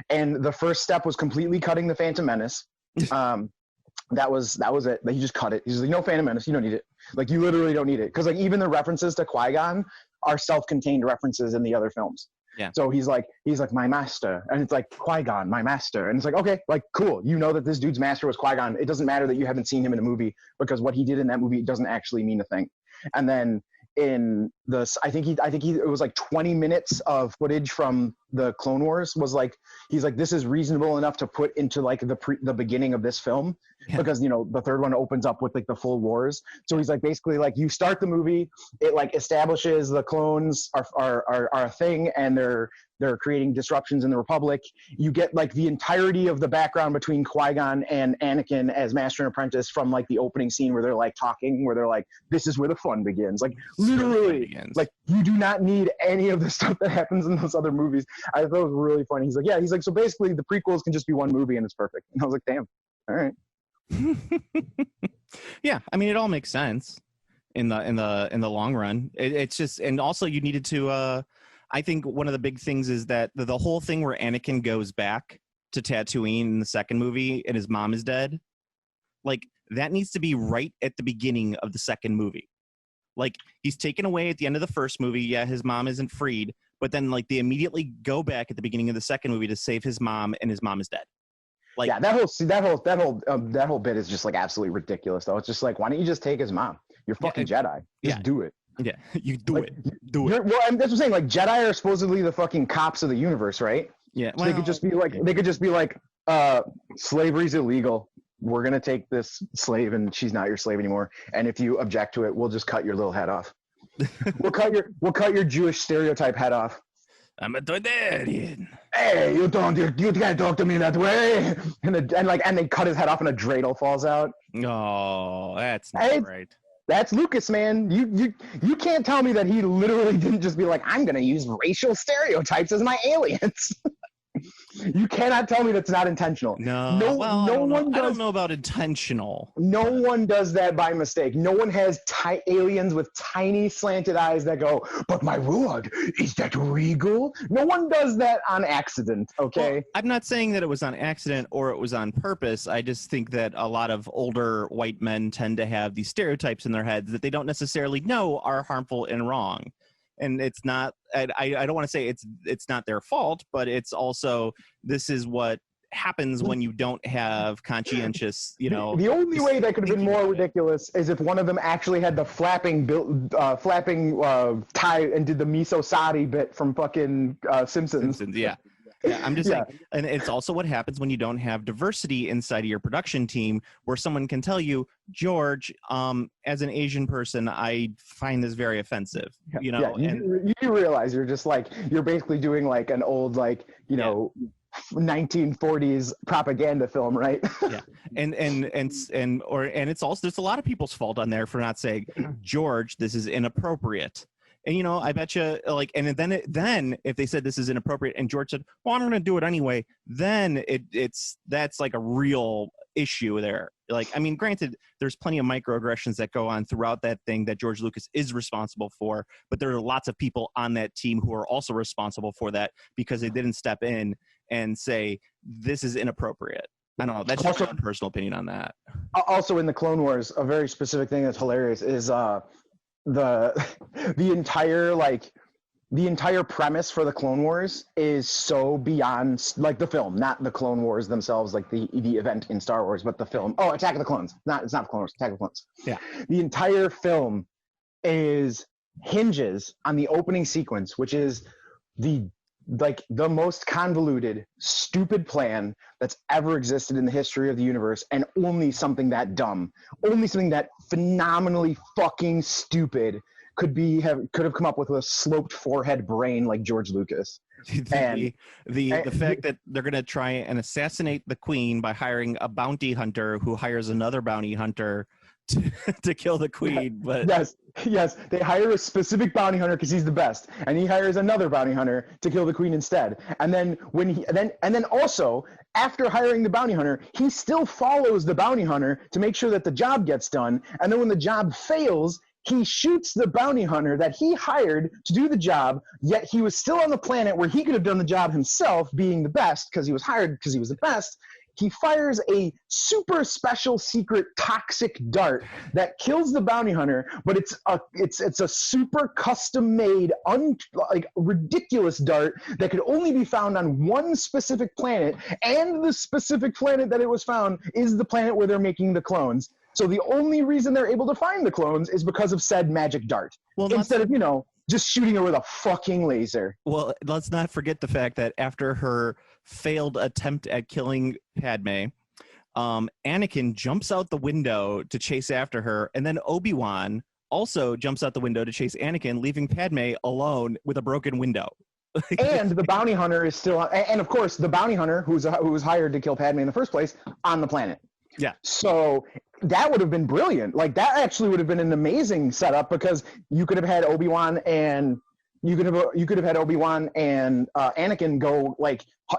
And the first step was completely cutting the Phantom Menace. That was it. Like, he just cut it. He's like, no Phantom Menace, you don't need it. Like, you literally don't need it. Because like even the references to Qui-Gon are self-contained references in the other films. Yeah. So he's like, my master. And it's like, Qui-Gon, my master. And it's like, okay, like, cool. You know that this dude's master was Qui-Gon. It doesn't matter that you haven't seen him in a movie, because what he did in that movie doesn't actually mean a thing. And then in this, I think it was like 20 minutes of footage from the Clone Wars was like, he's like, this is reasonable enough to put into like the beginning of this film. Yeah. Because the third one opens up with like the full wars. So he's like, basically like, you start the movie, it like establishes the clones are a thing, and they're creating disruptions in the Republic. You get like the entirety of the background between Qui-Gon and Anakin as master and apprentice from like the opening scene where they're like talking, where they're like, this is where the fun begins. Like literally, like you do not need any of the stuff that happens in those other movies. I thought it was really funny. He's like, so basically the prequels can just be one movie and it's perfect. And I was like, damn, all right. Yeah, I mean, it all makes sense in the long run. It's just, and also you needed to I think one of the big things is that the whole thing where Anakin goes back to Tatooine in the second movie and his mom is dead, like that needs to be right at the beginning of the second movie. Like he's taken away at the end of the first movie. Yeah, his mom isn't freed, but then like they immediately go back at the beginning of the second movie to save his mom, and his mom is dead. Like, yeah, that whole bit is just like absolutely ridiculous, though. It's just like, why don't you just take his mom? You're fucking Jedi. Just do it. Yeah, you do like, it. Do it. Well, that's what I'm saying. Like, Jedi are supposedly the fucking cops of the universe, right? Yeah. So they could just be like, slavery's illegal. We're gonna take this slave, and she's not your slave anymore. And if you object to it, we'll just cut your little head off. We'll cut your Jewish stereotype head off. I'm a Toydarian. Hey, you can't talk to me that way. And they cut his head off, and a dreidel falls out. Oh, that's not right. That's Lucas, man. You can't tell me that he literally didn't just be like, I'm gonna use racial stereotypes as my aliens. You cannot tell me that's not intentional. No one does. I don't know about intentional. No one does that by mistake. No one has aliens with tiny slanted eyes that go, but my lord, is that regal? No one does that on accident, okay? Well, I'm not saying that it was on accident or it was on purpose. I just think that a lot of older white men tend to have these stereotypes in their heads that they don't necessarily know are harmful and wrong. And it's not, I don't want to say it's not their fault, but it's also, this is what happens when you don't have conscientious, The only way that could have been more ridiculous is if one of them actually had the flapping tie and did the miso sari bit from fucking Simpsons. Yeah. Yeah, I'm just saying, and it's also what happens when you don't have diversity inside of your production team, where someone can tell you, George, as an Asian person, I find this very offensive. You realize you're just like, you're basically doing like an old 1940s propaganda film, right? Yeah, and it's also, there's a lot of people's fault on there for not saying, George, this is inappropriate. And, I bet you, and then if they said this is inappropriate and George said, well, I'm going to do it anyway, then that's like a real issue there. Like, I mean, granted, there's plenty of microaggressions that go on throughout that thing that George Lucas is responsible for, but there are lots of people on that team who are also responsible for that because they didn't step in and say, this is inappropriate. I don't know. That's just my personal opinion on that. Also, in the Clone Wars, a very specific thing that's hilarious is the entire the entire premise for the Clone Wars is so beyond, like, the film, not the Clone Wars themselves, like the event in Star Wars, but the film. Oh, Attack of the Clones. It's not the Clone Wars. Attack of the Clones. Yeah. The entire film hinges on the opening sequence, which is the most convoluted, stupid plan that's ever existed in the history of the universe, and only something that dumb, only something that phenomenally fucking stupid could have come up with a sloped forehead brain like George Lucas. The fact that they're going to try and assassinate the queen by hiring a bounty hunter who hires another bounty hunter to kill the queen. But yes, they hire a specific bounty hunter because he's the best, and he hires another bounty hunter to kill the queen instead. And then also after hiring the bounty hunter, he still follows the bounty hunter to make sure that the job gets done. And then when the job fails, he shoots the bounty hunter that he hired to do the job, yet he was still on the planet where he could have done the job himself, being the best because he was hired because he was the best. He fires a super special secret toxic dart that kills the bounty hunter, but it's a super custom made, ridiculous dart that could only be found on one specific planet, and the specific planet that it was found is the planet where they're making the clones. So the only reason they're able to find the clones is because of said magic dart. Well, instead of, just shooting her with a fucking laser. Well, let's not forget the fact that after her failed attempt at killing Padme, Anakin jumps out the window to chase after her, and then Obi-Wan also jumps out the window to chase Anakin, leaving Padme alone with a broken window. And the bounty hunter is still, and of course, the bounty hunter who was hired to kill Padme in the first place on the planet. Yeah. So that would have been brilliant. Like, that actually would have been an amazing setup, because you could have had Obi-Wan and Anakin go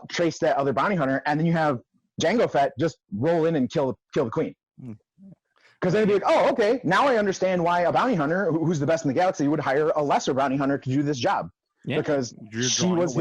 trace that other bounty hunter, and then you have Jango Fett just roll in and kill the queen. Because then it'd be like, oh, okay, now I understand why a bounty hunter who's the best in the galaxy would hire a lesser bounty hunter to do this job. Yeah, because she was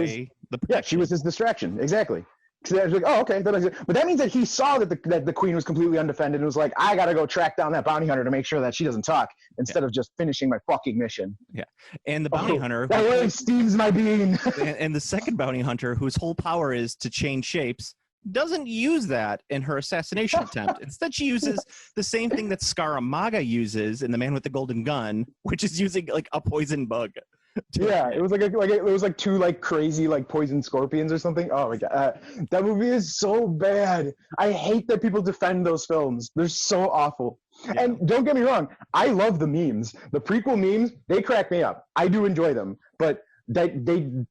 his distraction. Exactly. So I was like, oh, okay. But that means that he saw that the queen was completely undefended and was like, I got to go track down that bounty hunter to make sure that she doesn't talk, instead of just finishing my fucking mission. Yeah. And the bounty hunter. That really steams my bean. and the second bounty hunter, whose whole power is to change shapes, doesn't use that in her assassination attempt. Instead, she uses the same thing that Scaramanga uses in The Man with the Golden Gun, which is using a poison bug. Yeah, it was like two crazy poison scorpions or something. Oh my god, that movie is so bad. I hate that people defend those films. They're so awful. Yeah. And don't get me wrong, I love the memes. The prequel memes, they crack me up. I do enjoy them, but they've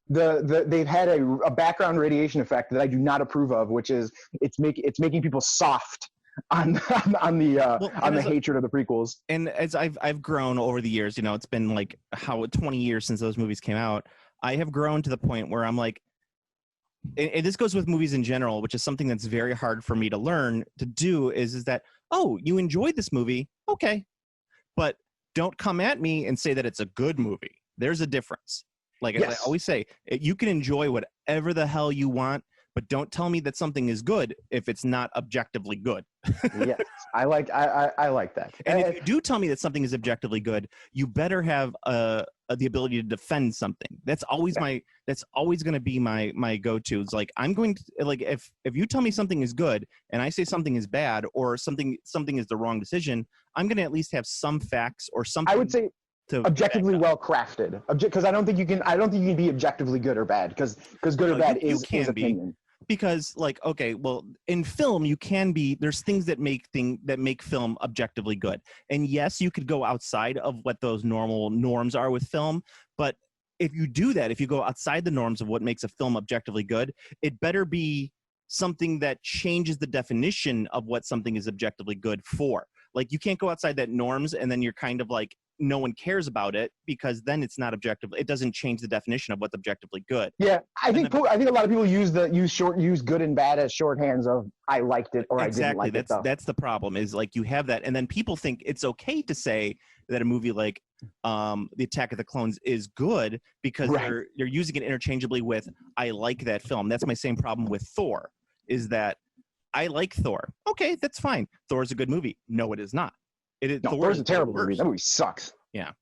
had a background radiation effect that I do not approve of, which is it's making people soft on the hatred of the prequels. And as I've grown over the years, it's been 20 years since those movies came out. I have grown to the point where I'm like, and this goes with movies in general, which is something that's very hard for me to learn to do, is that, oh, you enjoyed this movie, okay, but don't come at me and say that it's a good movie. There's a difference. Yes. I always say, you can enjoy whatever the hell you want, but don't tell me that something is good if it's not objectively good. Yes, I like that. And if you do tell me that something is objectively good, you better have the ability to defend something. That's always that's always going to be my go-to. It's I'm going to if you tell me something is good and I say something is bad, or something is the wrong decision, I'm going to at least have some facts or something. I would say objectively well crafted, because I don't think you can be objectively good or bad, because good or bad is opinion. Because okay, well, in film you can be, there's things that make film objectively good, and yes, you could go outside of what those normal norms are with film, but if you do that, if you go outside the norms of what makes a film objectively good, it better be something that changes the definition of what something is objectively good for. You can't go outside that norms and then you're kind of no one cares about it, because then it's not objective. It doesn't change the definition of what's objectively good. Yeah, I think a lot of people use good and bad as shorthands of I liked it or exactly. I didn't like it. That's the problem, is you have that, and then people think it's okay to say that a movie like The Attack of the Clones is good because they're using it interchangeably with I like that film. That's my same problem with Thor, is that I like Thor. Okay, that's fine. Thor's a good movie. No, it is not. Thor's a terrible movie. That movie sucks. Yeah.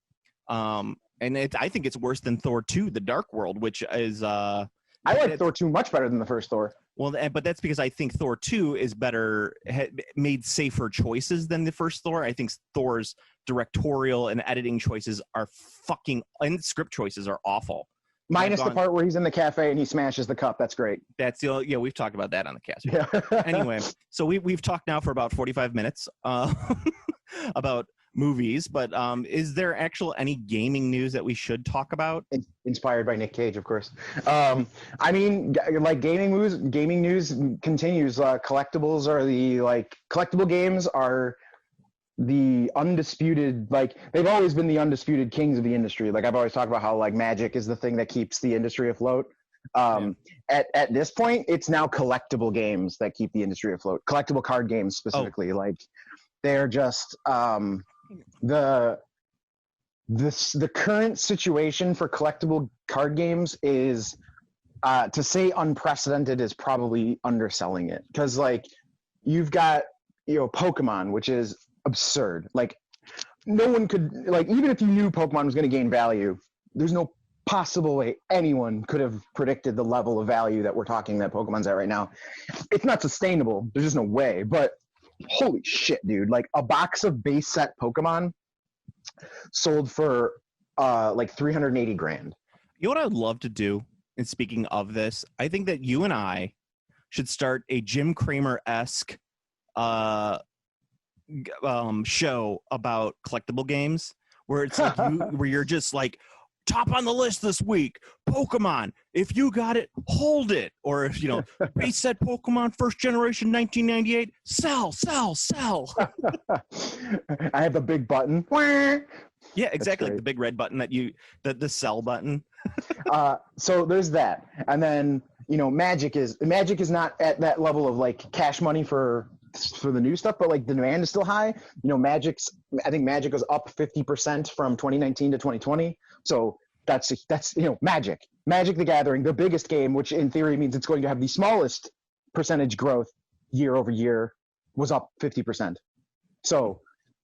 And I think it's worse than Thor 2, The Dark World, which is I like Thor 2 much better than the first Thor. Well, but that's because I think Thor 2 is better, made safer choices than the first Thor. I think Thor's directorial and editing choices are and script choices are awful. Minus the part where he's in the cafe and he smashes the cup. That's great. That's we've talked about that on the cast. Yeah. Anyway, so we've talked now for about 45 minutes about movies, but is there any gaming news that we should talk about? Inspired by Nick Cage, of course. I mean, like gaming news continues. Collectibles are collectible games are the undisputed, they've always been the undisputed kings of the industry. Like I've always talked about how Magic is the thing that keeps the industry afloat. At this point, it's now collectible games that keep the industry afloat. Collectible card games specifically, they're just the current situation for collectible card games is to say unprecedented is probably underselling it, because you've got Pokemon, which is absurd. No one could, even if you knew Pokemon was going to gain value, there's no possible way anyone could have predicted the level of value that we're talking that Pokemon's at right now. It's not sustainable. There's just no way. But holy shit, dude. A box of base set Pokemon sold for 380 grand. You know what I'd love to do? And speaking of this, I think that you and I should start a Jim Cramer-esque show about collectible games, where it's where you're just top on the list this week, Pokemon. If you got it, hold it. Or if base set Pokemon first generation 1998, sell. I have the big button. Yeah, exactly. The big red button the sell button. So there's that. And then, Magic is not at that level of cash money for the new stuff, but the demand is still high. I think Magic was up 50% from 2019 to 2020. So that's Magic the Gathering, the biggest game, which in theory means it's going to have the smallest percentage growth year over year, was up 50%. So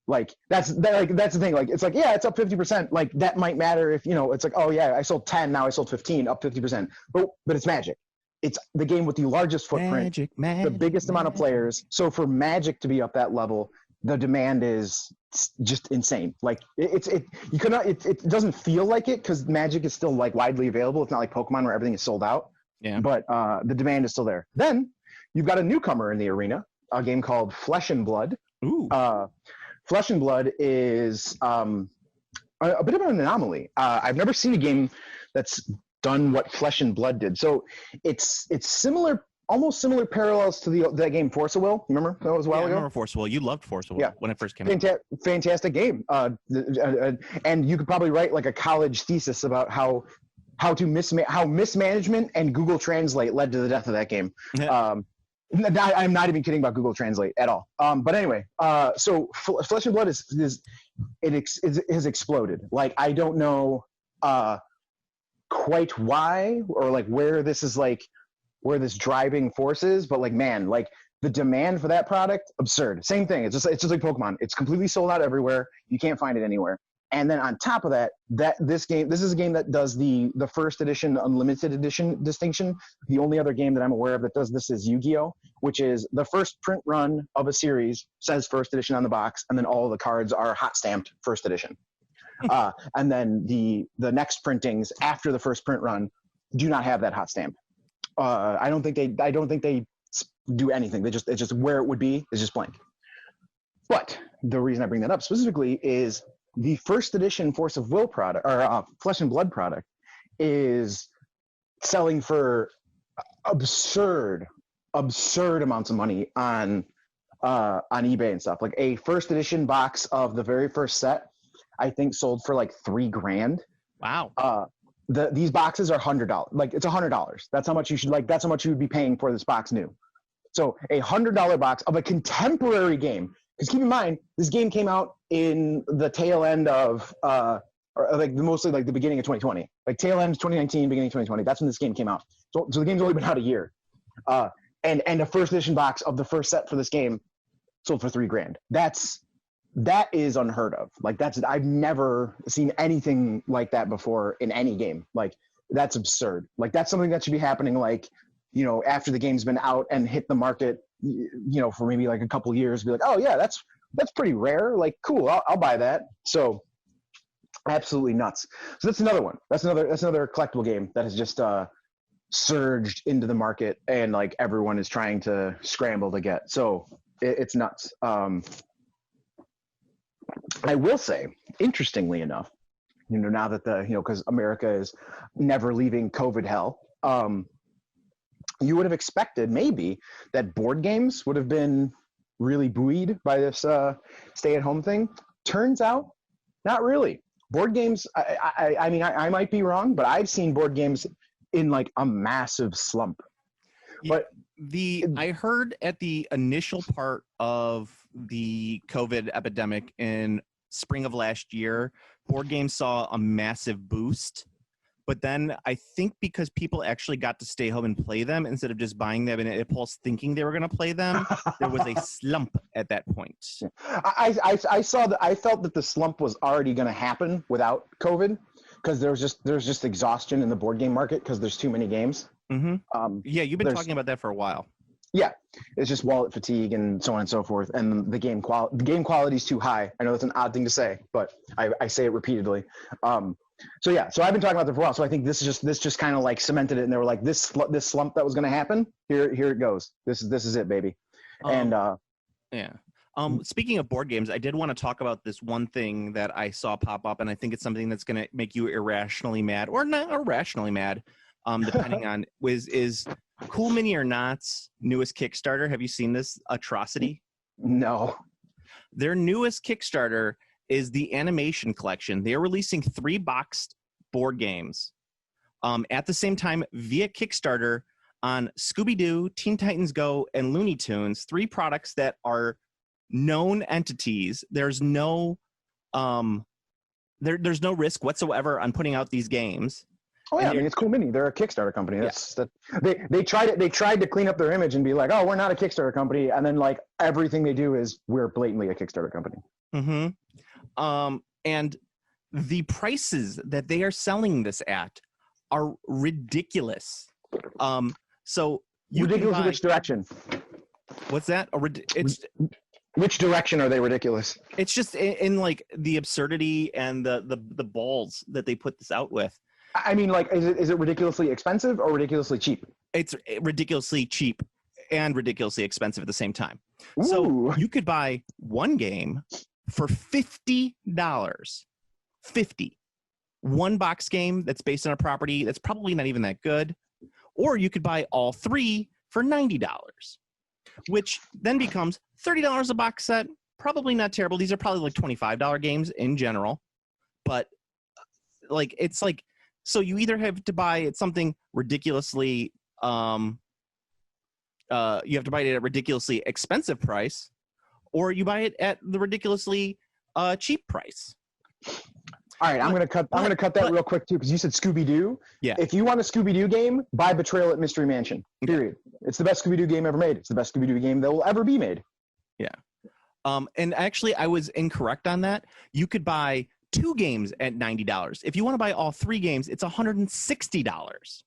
that's the thing. It's it's up 50%. That might matter if it's oh yeah, I sold 10, now I sold 15, up 50%. But it's Magic. It's the game with the largest footprint, the biggest amount of players. So for Magic to be up that level, the demand is just insane. It doesn't feel like it because Magic is still widely available. It's not like Pokemon where everything is sold out. Yeah. But the demand is still there. Then you've got a newcomer in the arena, a game called Flesh and Blood. Ooh. Flesh and Blood is a bit of an anomaly. I've never seen a game that's done what Flesh and Blood did. So it's similar, almost similar parallels to that game Force of Will. Remember that was a while ago? I remember Force of Will. You loved Force of Will when it first came out. Fantastic game. And you could probably write a college thesis about how mismanagement and Google Translate led to the death of that game. I'm not even kidding about Google Translate at all. But anyway, so Flesh and Blood has exploded. I don't know quite why or where this is where this driving force is, but the demand for that product, absurd. Same thing. It's just like Pokemon. It's completely sold out everywhere. You can't find it anywhere. And then on top of that, this is a game that does the first edition, unlimited edition distinction. The only other game that I'm aware of that does this is Yu-Gi-Oh!, which is the first print run of a series, says first edition on the box, and then all the cards are hot stamped first edition. And then the next printings after the first print run do not have that hot stamp. I don't think they do anything. It's just where it would be is just blank. But the reason I bring that up specifically is the first edition Force of Will product, or Flesh and Blood product, is selling for absurd amounts of money on eBay and stuff. A first edition box of the very first set, I think, sold for $3,000. Wow. These boxes are $100. It's $100. That's how much you should that's how much you would be paying for this box new. So a $100 box of a contemporary game. Because keep in mind, this game came out in the tail end of, mostly the beginning of 2020. Tail end of 2019, beginning of 2020. That's when this game came out. So the game's only been out a year. And a first edition box of the first set for this game sold for $3,000. That's that is unheard of. Like I've never seen anything like that before in any game. Like that's absurd. Like that's something that should be happening like, after the game's been out and hit the market, for maybe like a couple years, be like, oh yeah, that's pretty rare. Like, cool, I'll buy that. So absolutely nuts. So that's another one. That's another collectible game that has just surged into the market, and like everyone is trying to scramble to get. So it's nuts. I will say, interestingly enough, now that because America is never leaving COVID hell, you would have expected maybe that board games would have been really buoyed by this stay-at-home thing. Turns out, not really. Board games, I mean, I might be wrong, but I've seen board games in like a massive slump. But I heard at the initial part of the COVID epidemic in spring of last year, board games saw a massive boost. But then I think because people actually got to stay home and play them instead of just buying them and impulse thinking they were going to play them, there was a slump at that point. I felt that the slump was already going to happen without COVID, because there's just exhaustion in the board game market because there's too many games. Mm-hmm. Yeah, you've been talking about that for a while. Yeah, it's just wallet fatigue and so on and so forth, and the game quality is too high. I know that's an odd thing to say, but I say it repeatedly. So I've been talking about that for a while. So I think this just kind of like cemented it, and they were like, this slump that was going to happen, here it goes. This is it, baby. Speaking of board games, I did want to talk about this one thing that I saw pop up, and I think it's something that's going to make you irrationally mad or not irrationally mad, depending on is Cool Mini or Not's newest Kickstarter. Have you seen this atrocity? No. Their newest Kickstarter is the animation collection. They're releasing 3 boxed board games at the same time via Kickstarter on Scooby-Doo, Teen Titans Go, and Looney Tunes, 3 products that are known entities. There's no there's no risk whatsoever on putting out these games. Oh yeah, I mean it's Cool Mini. They're a Kickstarter company. They tried to clean up their image and be like, oh, we're not a Kickstarter company, and then like everything they do is we're blatantly a Kickstarter company. Mm-hmm. And the prices that they are selling this at are ridiculous. So ridiculous in which direction? What's that? Which direction are they ridiculous? It's just in like the absurdity and the balls that they put this out with. I mean, like, is it ridiculously expensive or ridiculously cheap? It's ridiculously cheap and ridiculously expensive at the same time. Ooh. So you could buy one game for $50. 50. One box game that's based on a property that's probably not even that good. Or you could buy all 3 for $90, which then becomes $30 a box set. Probably not terrible. These are probably like $25 games in general. But like, it's like, so you either have to buy something ridiculously, you have to buy it at a ridiculously expensive price, or you buy it at the ridiculously cheap price. All right, I'm gonna cut that real quick too, because you said Scooby-Doo. Yeah. If you want a Scooby-Doo game, buy Betrayal at Mystery Mansion. Period. It's the best Scooby-Doo game ever made. It's the best Scooby-Doo game that will ever be made. Yeah. And actually, I was incorrect on that. You could buy 2 games at $90. If you want to buy all 3 games, it's $160.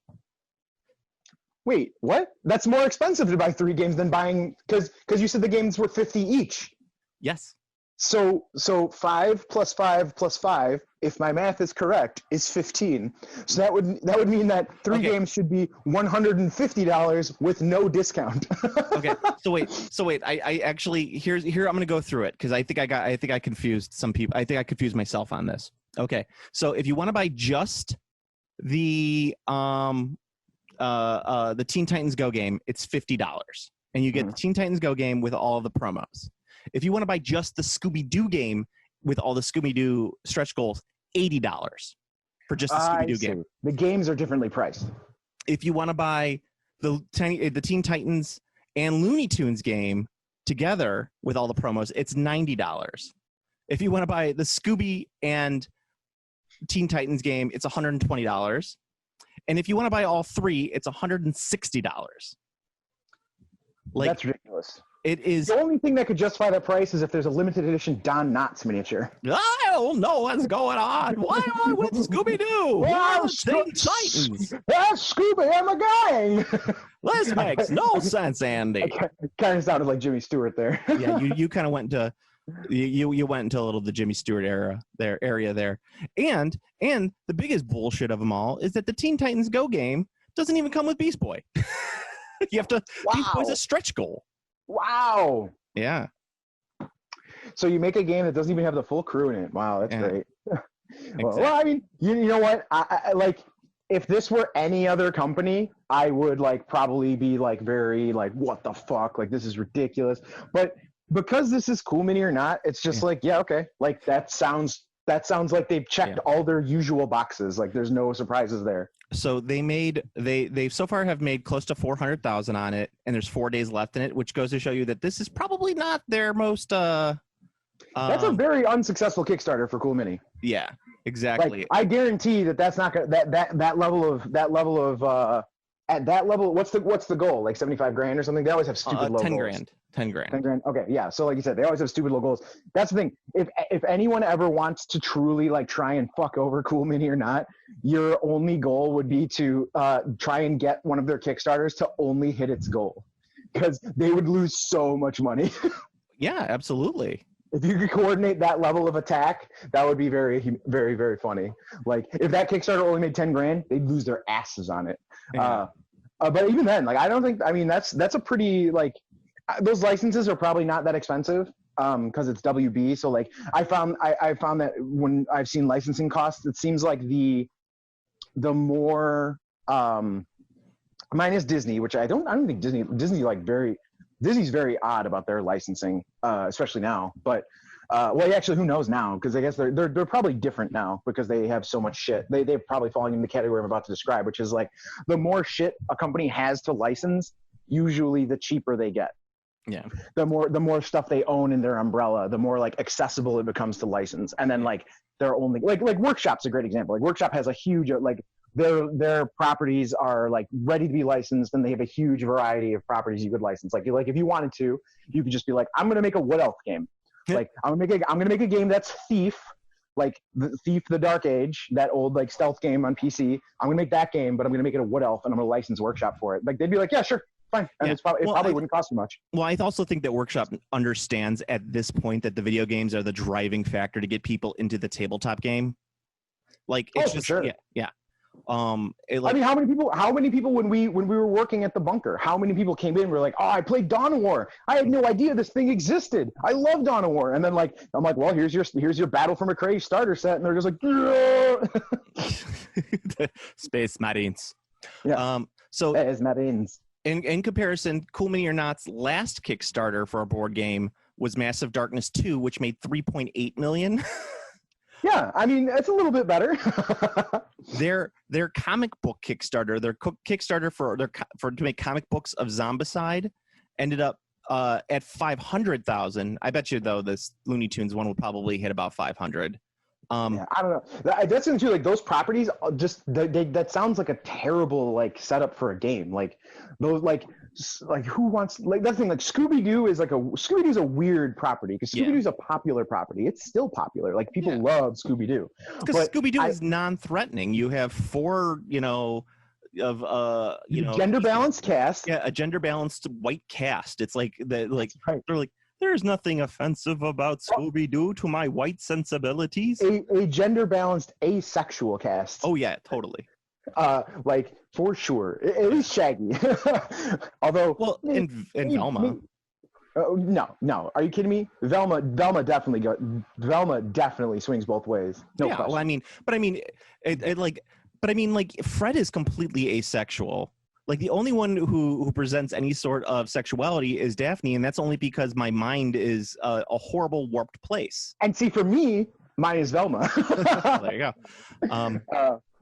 Wait, what? That's more expensive to buy 3 games than buying, because you said the games were 50 each. Yes. So 5 plus 5 plus 5, if my math is correct, is 15. So that would mean that 3 games should be $150 with no discount. Okay. So wait. I actually here I'm going to go through it because I think I confused some people. I think I confused myself on this. Okay. So if you want to buy just the Teen Titans Go game, it's $50, and you get the Teen Titans Go game with all of the promos. If you want to buy just the Scooby-Doo game with all the Scooby-Doo stretch goals, $80 for just the Scooby-Doo game. The games are differently priced. If you want to buy the Teen Titans and Looney Tunes game together with all the promos, it's $90. If you want to buy the Scooby and Teen Titans game, it's $120. And if you want to buy all 3, it's $160. That's ridiculous. It is. The only thing that could justify that price is if there's a limited edition Don Knotts miniature. I don't know what's going on. Why am I with Scooby-Doo? Wow, Teen Titans. That's Scooby and the gang. This makes no sense, Andy. Kind of sounded like Jimmy Stewart there. Yeah, you kind of went into you went into a little the Jimmy Stewart area there. And the biggest bullshit of them all is that the Teen Titans Go game doesn't even come with Beast Boy. You have to. Wow. Beast Boy's a stretch goal. Wow. Yeah. So you make a game that doesn't even have the full crew in it. Wow, that's great. Exactly. Well, I mean, you know what? I like if this were any other company, I would like probably be like very like, what the fuck? Like this is ridiculous. But because this is Cool Mini or not, it's just like, yeah, okay. Like that sounds like they've checked all their usual boxes. Like there's no surprises there. So they so far have made close to 400,000 on it, and there's 4 days left in it, which goes to show you that this is probably not their most. That's a very unsuccessful Kickstarter for Cool Mini. Yeah, exactly. Like, I guarantee that's not gonna that level of at that level. What's the goal? Like 75 grand or something? They always have stupid low 10 goals. grand. 10 grand. 10 grand. Okay, yeah. So like you said, they always have stupid low goals. That's the thing. If anyone ever wants to truly like try and fuck over Cool Mini or not, your only goal would be to try and get one of their Kickstarters to only hit its goal, because they would lose so much money. Yeah, absolutely. If you could coordinate that level of attack, that would be very, very, very funny. Like if that Kickstarter only made 10 grand, they'd lose their asses on it. Yeah. But even then, like I don't think. I mean, that's a pretty like. Those licenses are probably not that expensive because it's WB. So like I found that when I've seen licensing costs, it seems like the more minus Disney, which I don't think Disney's very odd about their licensing, especially now. But well, actually, who knows now? Because I guess they're probably different now because they have so much shit. They're probably falling in the category I'm about to describe, which is like the more shit a company has to license, usually the cheaper they get. Yeah. The more stuff they own in their umbrella, the more like accessible it becomes to license. And then like they're only like Workshop's a great example. Like Workshop has a huge like their properties are like ready to be licensed, and they have a huge variety of properties you could license. Like if you wanted to, you could just be like, I'm gonna make a What Elf game. Like I'm gonna make a game that's Thief, like the Thief the Dark Age, that old like stealth game on PC. I'm gonna make that game, but I'm gonna make it a What Elf, and I'm gonna license Workshop for it. Like they'd be like, yeah, sure. Fine. And Yeah. it probably wouldn't cost you much. Well, I also think that Workshop understands at this point that the video games are the driving factor to get people into the tabletop game. Like it's just sure. Yeah. I mean, how many people when we were working at the bunker, how many people came in and were like, oh, I played Dawn of War. I had no idea this thing existed. I love Dawn of War. And then like I'm like, well, here's your Battle for McRae starter set, and they're just like Space Marines. Yeah. So Space Marines. In comparison, Cool Mini or Not's last Kickstarter for a board game was Massive Darkness 2, which made $3.8 million. Yeah, I mean, it's a little bit better. Their comic book Kickstarter, their Kickstarter for to make comic books of Zombicide, ended up at 500,000. I bet you though this Looney Tunes one would probably hit about 500. Yeah, I don't know. That's the thing too. Like those properties, just that sounds like a terrible like setup for a game. Like those like who wants like that thing? Like Scooby-Doo is Scooby-Doo's a weird property because Scooby-Doo's a popular property. It's still popular. Like people love Scooby-Doo. Because Scooby-Doo is non-threatening. You have four, gender balanced cast. Yeah, a gender balanced white cast. It's like they're like there's nothing offensive about Scooby-Doo to my white sensibilities. A gender-balanced asexual cast. Oh, yeah, totally. Like, for sure. At least Shaggy. Although... Well, and Velma. No. Are you kidding me? Velma definitely swings both ways. No question. Well, I mean, Fred is completely asexual. Like the only one who presents any sort of sexuality is Daphne, and that's only because my mind is a horrible warped place. And see, for me, mine is Velma. There you go.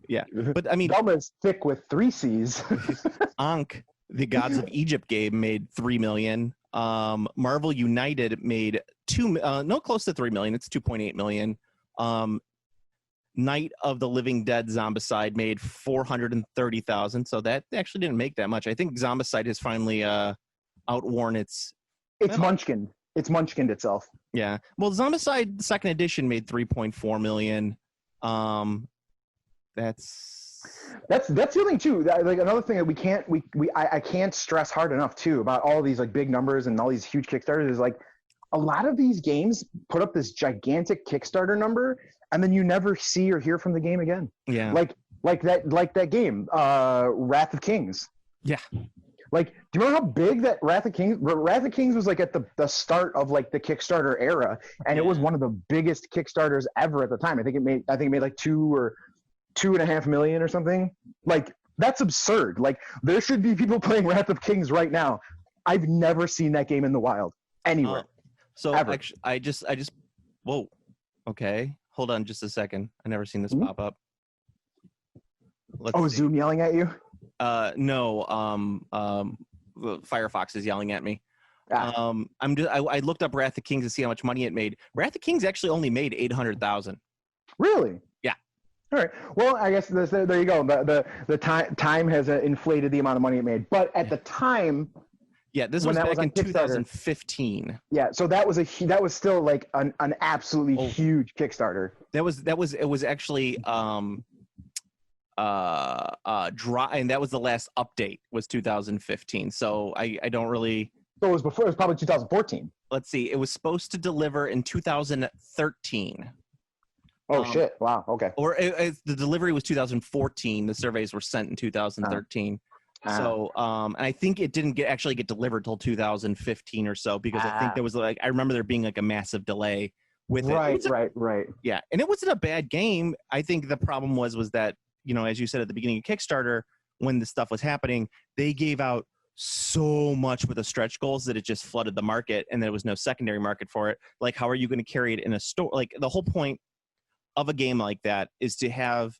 Yeah, but I mean, Velma's thick with 3 C's. Ankh, the Gods of Egypt game, made $3 million. Marvel United made close to $3 million. It's $2.8 million. Night of the Living Dead Zombicide made 430,000, so that actually didn't make that much. I think Zombicide has finally outworn its It's Well, Munchkin. It's Munchkin itself. yeah. Well, Zombicide Second Edition made 3.4 million. That's The other thing too. Like another thing that I can't stress hard enough too about all these like big numbers and all these huge Kickstarters is like a lot of these games put up this gigantic Kickstarter number and then you never see or hear from the game again. yeah. Like that game, Wrath of Kings. Yeah. Like, do you remember how big that Wrath of Kings? Wrath of Kings was like at the start of like the Kickstarter era, and it was one of the biggest Kickstarters ever at the time. I think it made like 2.5 million or something. Like, that's absurd. Like, there should be people playing Wrath of Kings right now. I've never seen that game in the wild anywhere. So ever. actually, I just whoa. Okay, hold on just a second. I never seen this Mhm. pop up. Let's see. Zoom yelling at you? No. Firefox is yelling at me. Ah. I looked up Wrath of Kings to see how much money it made. Wrath of Kings actually only made 800,000. Really? Yeah. All right. Well, I guess there you go. The time has inflated the amount of money it made, but at the time, Yeah, this when was that back was on in Kickstarter. 2015. Yeah. So that was still like an absolutely huge Kickstarter. It was actually dry, and that was the last update was 2015. So I don't really. So it was before. It was probably 2014. Let's see. It was supposed to deliver in 2013. Oh shit! Wow. Okay. Or the delivery was 2014. The surveys were sent in 2013. So, and I think it didn't actually get delivered till 2015 or so because I think there was I remember there being like a massive delay with it. Right. Yeah, and it wasn't a bad game. I think the problem was that, as you said at the beginning of Kickstarter, when this stuff was happening, they gave out so much with the stretch goals that it just flooded the market, and there was no secondary market for it. Like, how are you going to carry it in a store? Like, the whole point of a game like that is to have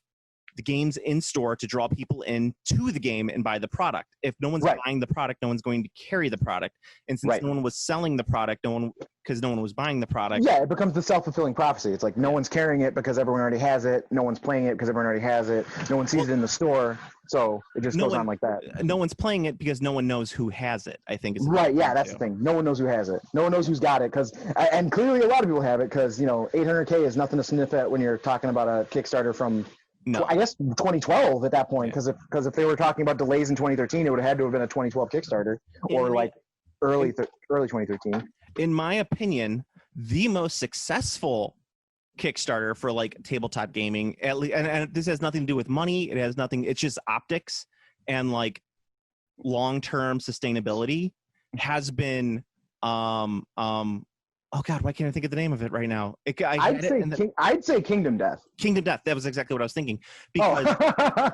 the games in store to draw people into the game and buy the product. If no one's buying the product, no one's going to carry the product. And since no one was selling the product, because no one was buying the product. Yeah, it becomes the self-fulfilling prophecy. It's like no one's carrying it because everyone already has it. No one's playing it because everyone already has it. No one sees it in the store. So it just goes on like that. No one's playing it because no one knows who has it, I think. Right, yeah, that's the thing. No one knows who has it. No one knows who's got it. And clearly a lot of people have it because, 800K is nothing to sniff at when you're talking about a Kickstarter from I guess 2012 at that point, because if they were talking about delays in 2013, it would have had to have been a 2012 Kickstarter or like early 2013. In my opinion, the most successful Kickstarter for like tabletop gaming, at least, and this has nothing to do with money. It has nothing. It's just optics and like long-term sustainability has been oh God, why can't I think of the name of it right now? I'd say Kingdom Death. Kingdom Death. That was exactly what I was thinking. Because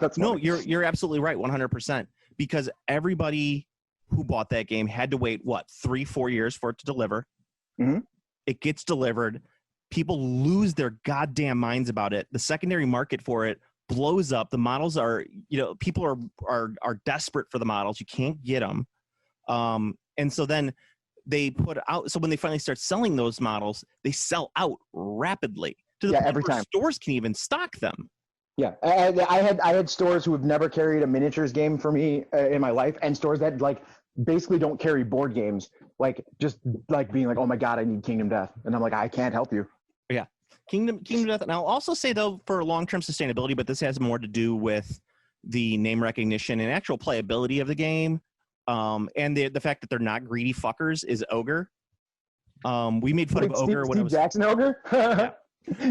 That's no, funny. you're absolutely right, 100%. Because everybody who bought that game had to wait 3-4 years for it to deliver. Mm-hmm. It gets delivered. People lose their goddamn minds about it. The secondary market for it blows up. The models are, people are desperate for the models. You can't get them. And so then they put out, so when they finally start selling those models, they sell out rapidly to the point every where time stores can even stock them. Yeah, I had stores who have never carried a miniatures game for me in my life, and stores that like basically don't carry board games, like just like being like, oh my God, I need Kingdom Death, and I'm like, I can't help you. Yeah, Kingdom Death. And I'll also say though, for long-term sustainability, but this has more to do with the name recognition and actual playability of the game. And the fact that they're not greedy fuckers is Ogre. We made fun of Ogre when it was Jackson Ogre. Yeah.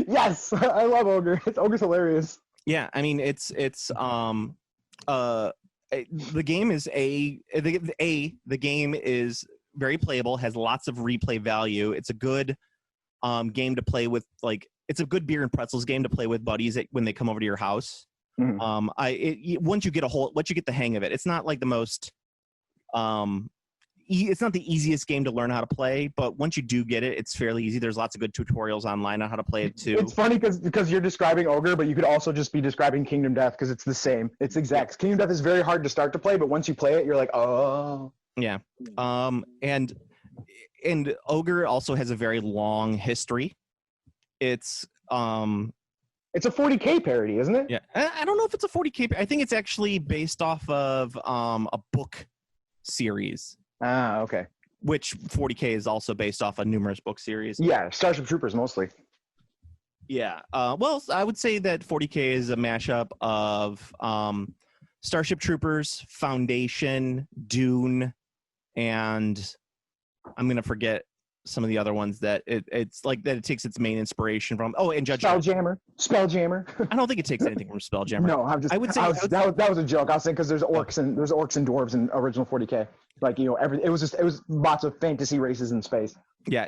Yes, I love Ogre. Ogre's hilarious. Yeah, I mean it's the game is the game is very playable, has lots of replay value. It's a good game to play with, like it's a good beer and pretzels game to play with buddies when they come over to your house. Mm-hmm. Once you get the hang of it, it's not like the most it's not the easiest game to learn how to play, but once you do get it, it's fairly easy. There's lots of good tutorials online on how to play it too. It's funny because you're describing Ogre, but you could also just be describing Kingdom Death because it's the same. It's exact. Yeah. Kingdom Death is very hard to start to play, but once you play it, you're like, oh. Yeah. And Ogre also has a very long history. It's a 40K parody, isn't it? Yeah. I don't know if it's a 40K. I think it's actually based off of a book series. Ah, okay. which 40K is also based off a numerous book series. Yeah, Starship Troopers mostly. Yeah. Well, I would say that 40K is a mashup of Starship Troopers, Foundation, Dune, and I'm gonna forget some of the other ones that it's like that it takes its main inspiration from. Oh, and Judge Spelljammer. I don't think it takes anything from Spelljammer. No, I would say that was a joke. I was saying because there's orcs and dwarves in original 40K. Like, you know, it was lots of fantasy races in space. Yeah,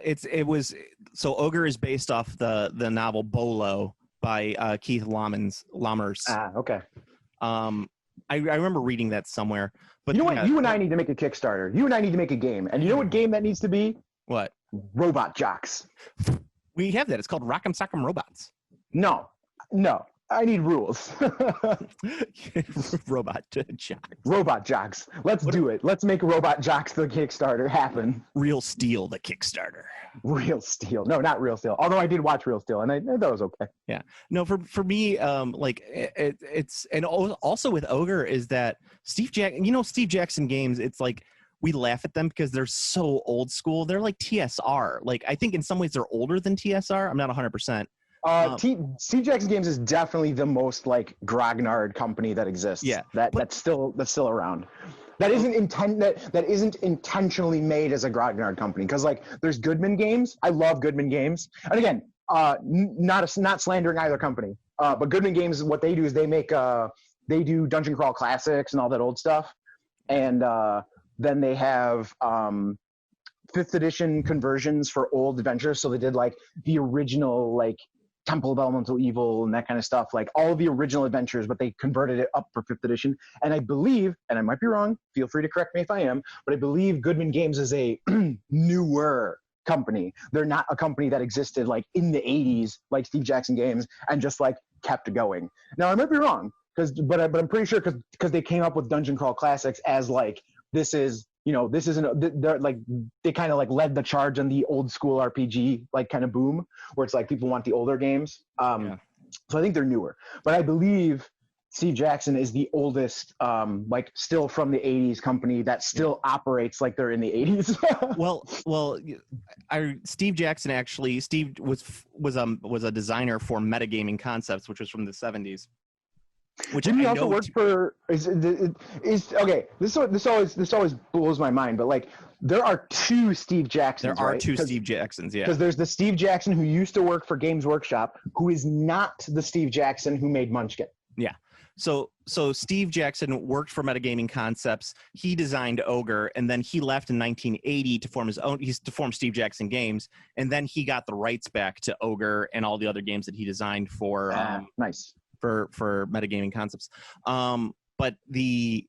so Ogre is based off the novel Bolo by Keith Lammers. Ah, okay. I remember reading that somewhere. But you know what? You and I need to make a Kickstarter. You and I need to make a game. And you know what game that needs to be? What? Robot Jocks. We have that. It's called Rock'em Sock'em Robots. No. I need rules. Robot Jocks. Robot Jocks. Let's do it. Let's make Robot Jocks the Kickstarter happen. Real Steel the Kickstarter. Real Steel. No, not Real Steel. Although I did watch Real Steel and I thought it was okay. Yeah. No, for me, like it's and also with Ogre is that Steve Jackson games. It's like we laugh at them because they're so old school. They're like TSR. Like I think in some ways they're older than TSR. I'm not 100%. Steve Jackson Games is definitely the most like grognard company that exists. Yeah, that's still around. That isn't intentionally made as a grognard company, because like there's Goodman Games. I love Goodman Games, and again, not slandering either company. But Goodman Games, what they do is they do Dungeon Crawl Classics and all that old stuff, and then they have 5th edition conversions for old adventures. So they did like the original like Temple of Elemental Evil and that kind of stuff, like all the original adventures, but they converted it up for 5th edition. And I believe, and I might be wrong, feel free to correct me if I am, but I believe Goodman Games is a newer company. They're not a company that existed like in the 80s, like Steve Jackson Games, and just like kept going. Now I might be wrong, but I'm pretty sure because they came up with Dungeon Crawl Classics as like, this isn't, they're like, they kind of like led the charge on the old school RPG like kind of boom, where it's like people want the older games. So I think they're newer, but I believe Steve Jackson is the oldest, like still from the 80s company that still operates like they're in the 80s. well, Steve Jackson actually, Steve was a designer for Metagaming Concepts, which was from the 70s. Which didn't he also work for? Okay. This always blows my mind. But like, there are 2 Steve Jacksons. There are right? two Steve Jacksons. Yeah. Because there's the Steve Jackson who used to work for Games Workshop, who is not the Steve Jackson who made Munchkin. Yeah. So Steve Jackson worked for Metagaming Concepts. He designed Ogre, and then he left in 1980 to form his own. To form Steve Jackson Games, and then he got the rights back to Ogre and all the other games that he designed for. Nice. For Metagaming Concepts. But the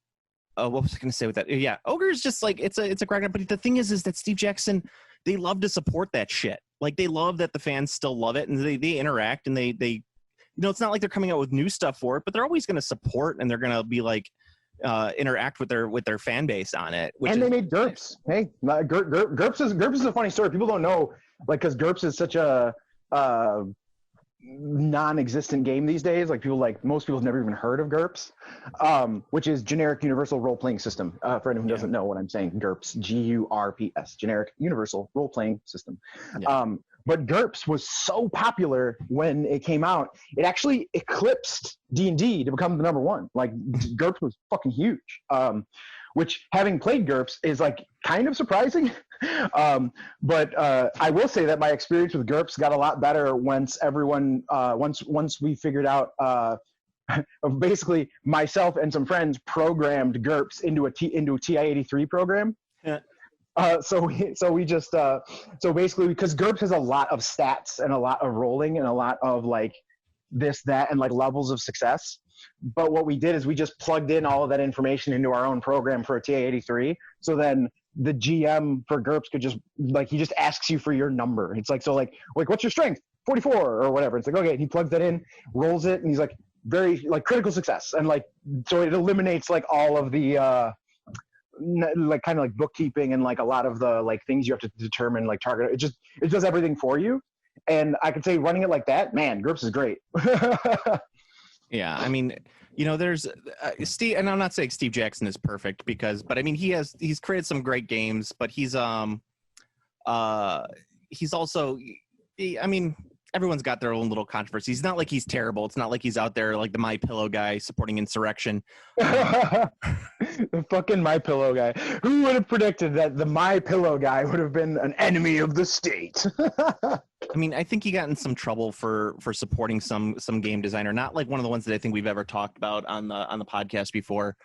what was I going to say with that? Yeah, Ogre is just like it's a ground. But the thing is that Steve Jackson, they love to support that shit. Like they love that the fans still love it, and they interact, and they it's not like they're coming out with new stuff for it, but they're always going to support, and they're going to be like interact with their fan base on it. And they made GURPS. Hey, GURPS is a funny story. People don't know, like, because GURPS is such a non-existent game these days. Like most people have never even heard of GURPS, which is Generic Universal Role-Playing System. For anyone who doesn't know what I'm saying, GURPS, GURPS, Generic Universal Role-Playing System. Yeah. But GURPS was so popular when it came out, it actually eclipsed D&D to become the number 1. Like GURPS was fucking huge. Which, having played GURPS, is like kind of surprising. But I will say that my experience with GURPS got a lot better once we figured out, basically myself and some friends programmed GURPS into a TI-83 program. Yeah. So basically, because GURPS has a lot of stats and a lot of rolling and a lot of like this, that, and like levels of success. But what we did is we just plugged in all of that information into our own program for a TI-83. So then the GM for GURPS could just, like, he just asks you for your number. It's like, so like what's your strength? 44 or whatever. It's like, okay, he plugs that in, rolls it, and he's like, very like critical success. And like, so it eliminates like all of the, like kind of like bookkeeping and like a lot of the like things you have to determine, like target. It does everything for you. And I could say running it like that, man, GURPS is great. Yeah, I mean, there's Steve, and I'm not saying Steve Jackson is perfect but I mean, he's created some great games, but he's also, I mean, everyone's got their own little controversy. He's not like he's terrible. It's not like he's out there like the My Pillow guy supporting insurrection. The fucking My Pillow guy. Who would have predicted that the My Pillow guy would have been an enemy of the state? I mean, I think he got in some trouble for supporting some game designer, not like one of the ones that I think we've ever talked about on the podcast before.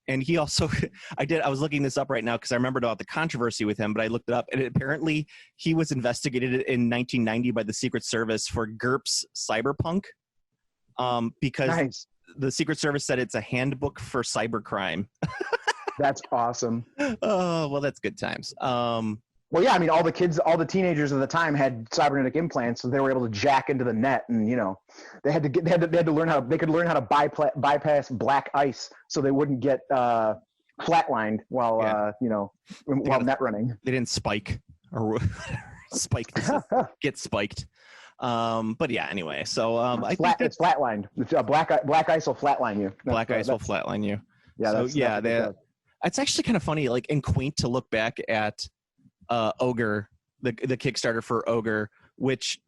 And he also, I was looking this up right now because I remembered about the controversy with him, but I looked it up, and apparently he was investigated in 1990 by the Secret Service for GURPS Cyberpunk, because Nice. the Secret Service said it's a handbook for cybercrime. That's awesome. Oh, well, that's good times. Well, yeah, I mean, all the teenagers of the time had cybernetic implants, so they were able to jack into the net, and they had to learn how to bypass black ice, so they wouldn't get flatlined while while net running. They didn't spike or get spiked. But yeah, anyway, so I think it's flatlined. Black ice will flatline you. Black ice will flatline you. Yeah, so it's actually kind of funny, like, and quaint to look back at Ogre, the Kickstarter for Ogre, which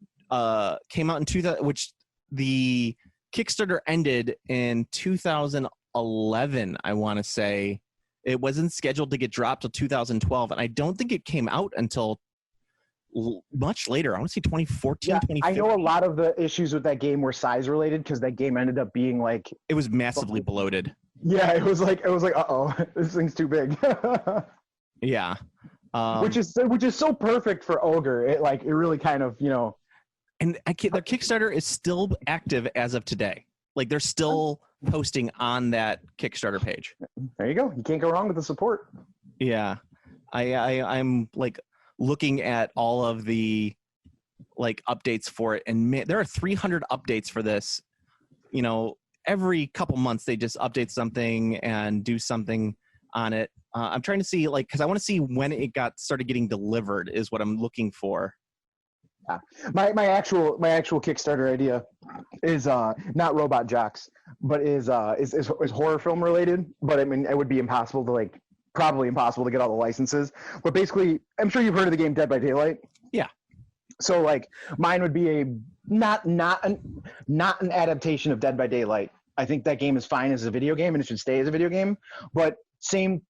came out in 2000, which the Kickstarter ended in 2011. I want to say it wasn't scheduled to get dropped till 2012, and I don't think it came out until much later. I want to say 2014, yeah, 2015. I know a lot of the issues with that game were size related because that game ended up being like, it was massively bloated. Yeah, it was like uh-oh, this thing's too big. Yeah. Which is so perfect for Ogre. It really kind of, and their Kickstarter is still active as of today. Like, they're still posting on that Kickstarter page. There you go. You can't go wrong with the support. Yeah. I'm like looking at all of the like updates for it, and there are 300 updates for this. Every couple months they just update something and do something on it. I'm trying to see, like, because I want to see when it started getting delivered is what I'm looking for. Yeah. My actual Kickstarter idea is not Robot Jocks, but is horror film related. But I mean, it would be probably impossible to get all the licenses. But basically, I'm sure you've heard of the game Dead by Daylight. Yeah. So like, mine would be not an adaptation of Dead by Daylight. I think that game is fine as a video game and it should stay as a video game. But same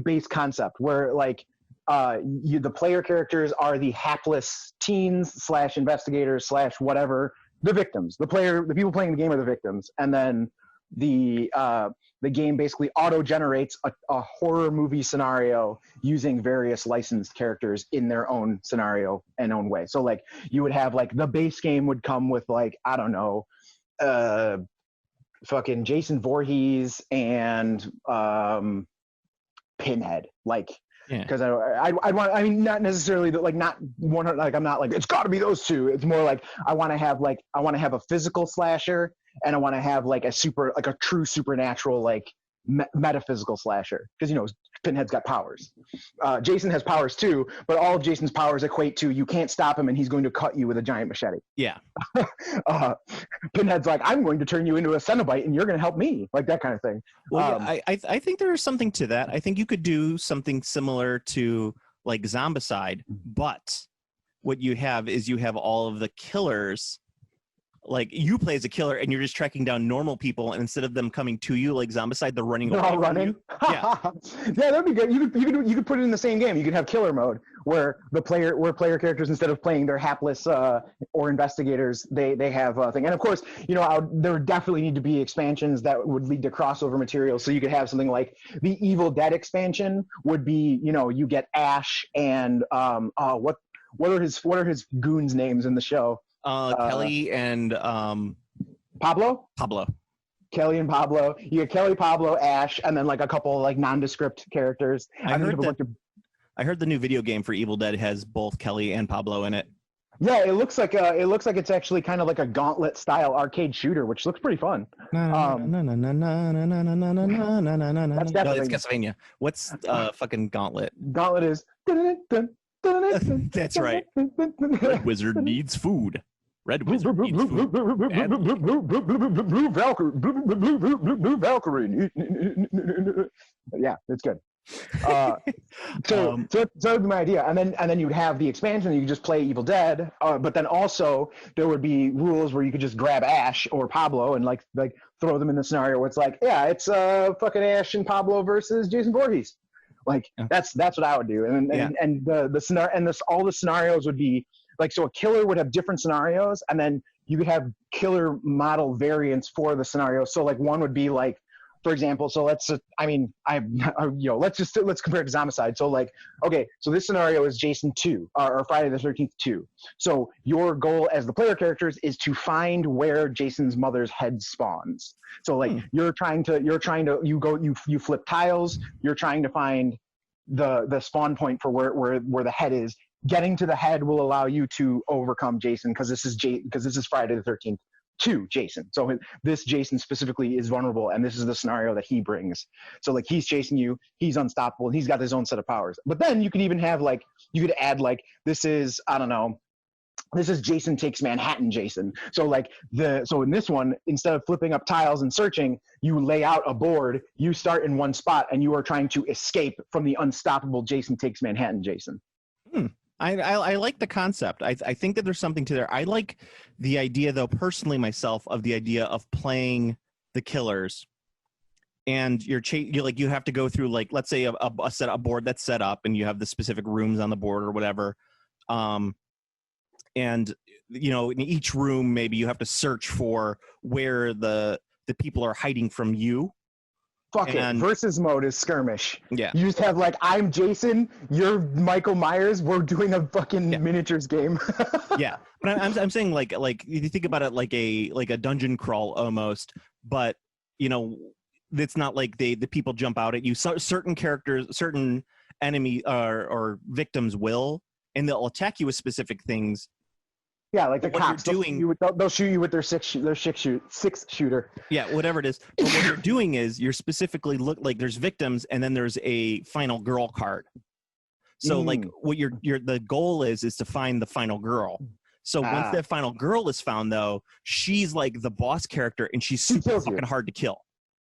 base concept where like the player characters are the hapless teens / investigators / whatever, the victims. The people playing the game are the victims, and then the game basically auto generates a horror movie scenario using various licensed characters in their own scenario and own way. So like, you would have like, the base game would come with like, I don't know, fucking Jason Voorhees and Pinhead, like, because I want, I mean, not necessarily that, like, not 100, like, I'm not like, it's got to be those two. It's more like, I want to have a physical slasher, and I want to have like a true supernatural, like, metaphysical slasher, because Pinhead's got powers. Jason has powers too, but all of Jason's powers equate to, you can't stop him and he's going to cut you with a giant machete. Yeah. Pinhead's like, I'm going to turn you into a Cenobite and you're going to help me, like that kind of thing. Well, yeah, I think there is something to that. I think you could do something similar to like Zombicide, but what you have is all of the killers. Like, you play as a killer and you're just tracking down normal people, and instead of them coming to you like Zombicide, they're running away. They're all running. Yeah. Yeah, that'd be good. You could put it in the same game. You could have killer mode where player characters, instead of playing their hapless or investigators, they have a thing. And of course, there would definitely need to be expansions that would lead to crossover material. So you could have something like the Evil Dead expansion would be, you get Ash and what are his goons' names in the show? Kelly and Pablo. Kelly and Pablo. You get Kelly, Pablo, Ash, and then like a couple like nondescript characters. I heard the new video game for Evil Dead has both Kelly and Pablo in it. Yeah, it looks like it's actually kind of like a Gauntlet style arcade shooter, which looks pretty fun. That's Castlevania. What's fucking Gauntlet? Gauntlet is. That's right. Red Wizard needs food. Red Wizard eats food. Blue Valkyrie. Yeah, it's good. So that'd be my idea, and then you'd have the expansion. You could just play Evil Dead, but then also there would be rules where you could just grab Ash or Pablo and like throw them in the scenario where it's like, yeah, it's fucking Ash and Pablo versus Jason Voorhees. Like that's what I would do, and the scenario and all the scenarios would be like, so a killer would have different scenarios, and then you could have killer model variants for the scenario. So like one would be like, for example, so let's compare it to Zombicide. So like, okay, so this scenario is Jason 2 or Friday the 13th 2. So your goal as the player characters is to find where Jason's mother's head spawns. So like you flip tiles, you're trying to find the spawn point for where the head is. Getting to the head will allow you to overcome Jason because this is Friday the 13th. To Jason. So this Jason specifically is vulnerable, and this is the scenario that he brings. So like he's chasing you, he's unstoppable, and he's got his own set of powers. But then you could even have like, you could add like, this is Jason Takes Manhattan Jason. So like so in this one, instead of flipping up tiles and searching, you lay out a board, you start in one spot, and you are trying to escape from the unstoppable Jason Takes Manhattan Jason. I like the concept. I think that there's something to there. I like the idea, though, personally myself, of the idea of playing the killers, and you have to go through, like, let's say a board that's set up, and you have the specific rooms on the board or whatever, and in each room maybe you have to search for where the people are hiding from you. Fuck it. Versus mode is skirmish. Yeah. You just have like, I'm Jason, you're Michael Myers, we're doing a fucking miniatures game. Yeah. But I'm saying like you think about it like a dungeon crawl almost, but it's not like the people jump out at you. Certain characters, certain enemy or victims will, and they'll attack you with specific things. Yeah, like the cops. They'll shoot you with their six shooter. Yeah, whatever it is. But what you're doing is you're specifically like there's victims, and then there's a final girl card. So like what the goal is to find the final girl. So once that final girl is found, though, she's like the boss character, and she's super fucking hard to kill.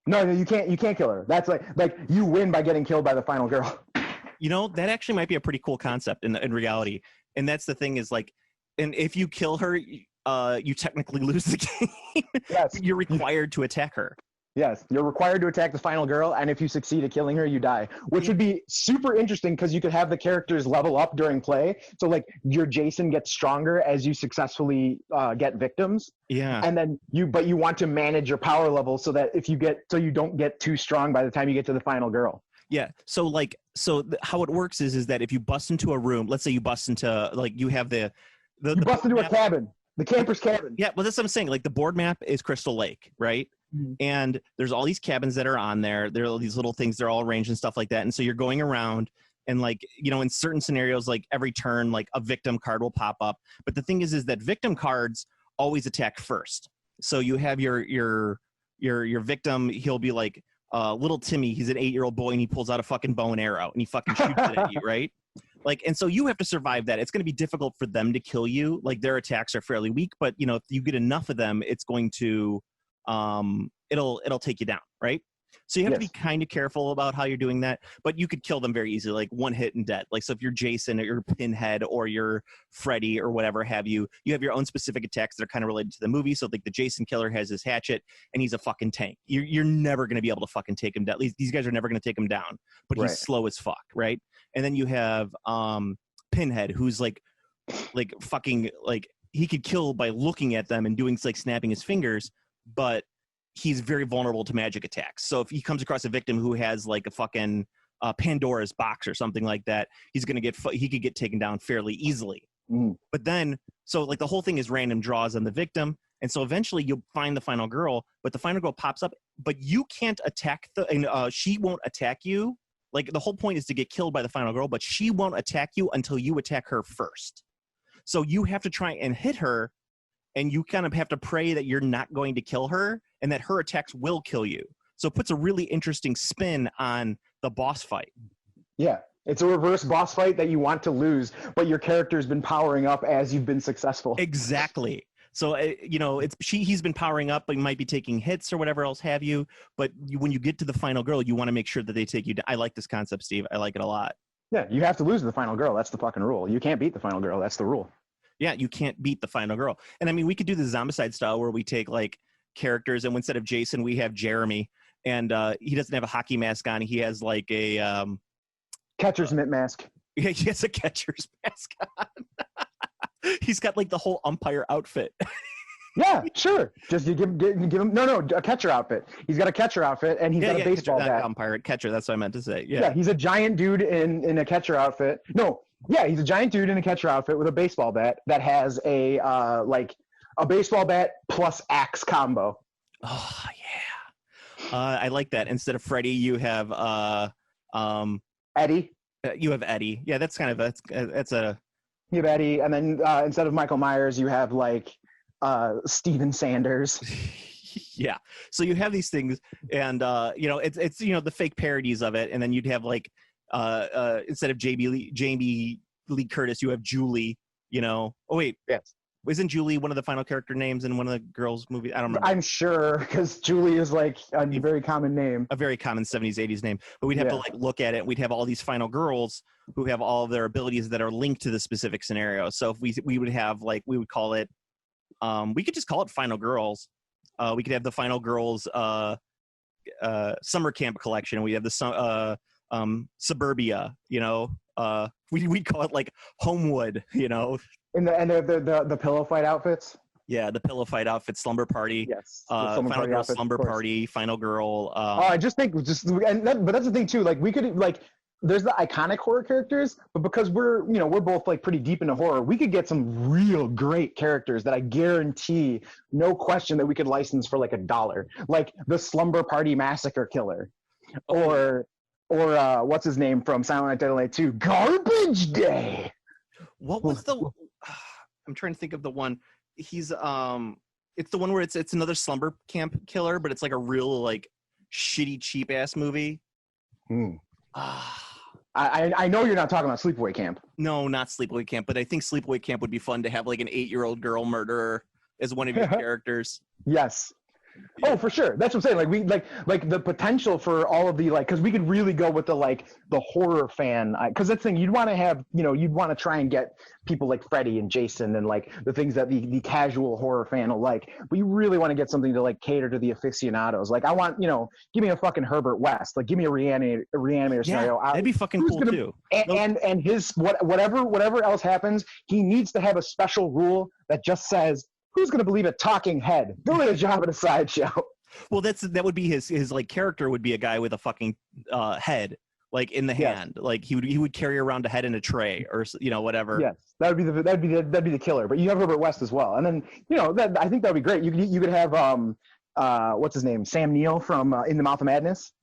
No, you can't kill her. That's like you win by getting killed by the final girl. That actually might be a pretty cool concept in reality. And that's the thing is like. And if you kill her, you technically lose the game. Yes. You're required to attack her. Yes, you're required to attack the final girl, and if you succeed at killing her, you die. Which would be super interesting because you could have the characters level up during play. So like your Jason gets stronger as you successfully get victims. Yeah. And then you want to manage your power level so that you don't get too strong by the time you get to the final girl. Yeah. So how it works is that if you bust into a room, let's say you bust into you have you bust into a cabin, the camper's cabin. Yeah, well, that's what I'm saying. Like the board map is Crystal Lake, right? Mm-hmm. And there's all these cabins that are on there. There are all these little things. They're all arranged and stuff like that. And so you're going around, and in certain scenarios, like every turn, like a victim card will pop up. But the thing is that victim cards always attack first. So you have your victim. He'll be like little Timmy. He's an 8-year-old boy, and he pulls out a fucking bow and arrow, and he fucking shoots it at you, right? And so you have to survive that. It's going to be difficult for them to kill you. Like their attacks are fairly weak, but if you get enough of them, it's going to, it'll take you down, right? So you have to be kind of careful about how you're doing that, but you could kill them very easily, like one hit and dead. Like, so if you're Jason or you're Pinhead or you're Freddy or whatever have you, you have your own specific attacks that are kind of related to the movie. So like the Jason killer has his hatchet and he's a fucking tank. You're never going to be able to fucking take him down. At least these guys are never going to take him down, but he's slow as fuck, right? And then you have Pinhead, who's like fucking like he could kill by looking at them and doing like snapping his fingers, but he's very vulnerable to magic attacks. So if he comes across a victim who has like a fucking Pandora's box or something like that, he could get taken down fairly easily. Mm. But then, so like the whole thing is random draws on the victim. And so eventually you'll find the final girl, but the final girl pops up, but you can't attack she won't attack you. Like the whole point is to get killed by the final girl, but she won't attack you until you attack her first. So you have to try and hit her, and you kind of have to pray that you're not going to kill her and that her attacks will kill you. So it puts a really interesting spin on the boss fight. Yeah, it's a reverse boss fight that you want to lose, but your character's been powering up as you've been successful. Exactly. So he's been powering up, but he might be taking hits or whatever else have you. But when you get to the final girl, you want to make sure that they take you down. I like this concept, Steve. I like it a lot. Yeah, you have to lose to the final girl. That's the fucking rule. You can't beat the final girl. That's the rule. Yeah, you can't beat the final girl. And I mean, we could do the Zombicide style where we take like characters, and instead of Jason, we have Jeremy, and he doesn't have a hockey mask on. He has like a catcher's mitt mask. Yeah, he has a catcher's mask on. He's got like the whole umpire outfit. Yeah, sure. Just you give him a catcher outfit. He's got a catcher outfit, and he's got a baseball bat. Umpire catcher. That's what I meant to say. Yeah, he's a giant dude in a catcher outfit. No, yeah, he's a giant dude in a catcher outfit with a baseball bat that has a baseball bat plus axe combo. Oh yeah, I like that. Instead of Freddy, you have Eddie. You have Eddie. Yeah, that's kind of that's a. You have Eddie, and then instead of Michael Myers, you have like Steven Sanders. Yeah, so you have these things, and it's the fake parodies of it, and then you'd have like instead of Jamie Lee Curtis, you have Julie. Oh wait, yes. Isn't Julie one of the final character names in one of the girls' movies? I don't remember. I'm sure, because Julie is like a very common name. A very common 70s, 80s name. But we'd have to like look at it. We'd have all these final girls who have all of their abilities that are linked to the specific scenario. So if we would have like, we would call it, we could just call it Final Girls. We could have the Final Girls summer camp collection. We have the Suburbia, we'd call it like Homewood, And the pillow fight outfits. Yeah, the pillow fight outfit, slumber party. Yes. Final girl, slumber party, final girl. I just think but that's the thing too. Like we could like, there's the iconic horror characters, but because we're both like pretty deep into horror, we could get some real great characters that I guarantee, no question, that we could license for like $1, like the slumber party massacre killer, or what's his name from Silent Night, Deadly Night 2, Garbage Day. What was the? I'm trying to think of the one. He's it's the one where it's another slumber camp killer, but it's like a real like shitty cheap ass movie. I know you're not talking about Sleepaway Camp. No, not Sleepaway Camp, but I think Sleepaway Camp would be fun to have like an 8-year-old girl murderer as one of your characters. Yes. Yeah. Oh, for sure. That's what I'm saying. Like we like the potential for all of the because we could really go with the horror fan. Because that's the thing, you'd want to have you'd want to try and get people like Freddy and Jason and like the things that the casual horror fan will like. But you really want to get something to like cater to the aficionados. Like I want give me a fucking Herbert West. Like give me a reanimator scenario. That'd be fucking cool too. And his whatever else happens, he needs to have a special rule that just says, who's going to believe a talking head doing a job at a sideshow? Well, that would be his like character would be a guy with a fucking head like in the hand. Like he would carry around a head in a tray or whatever. Yes, that'd be the killer. But you have Herbert West as well, and then I think that'd be great. You could have what's his name, Sam Neill from In the Mouth of Madness.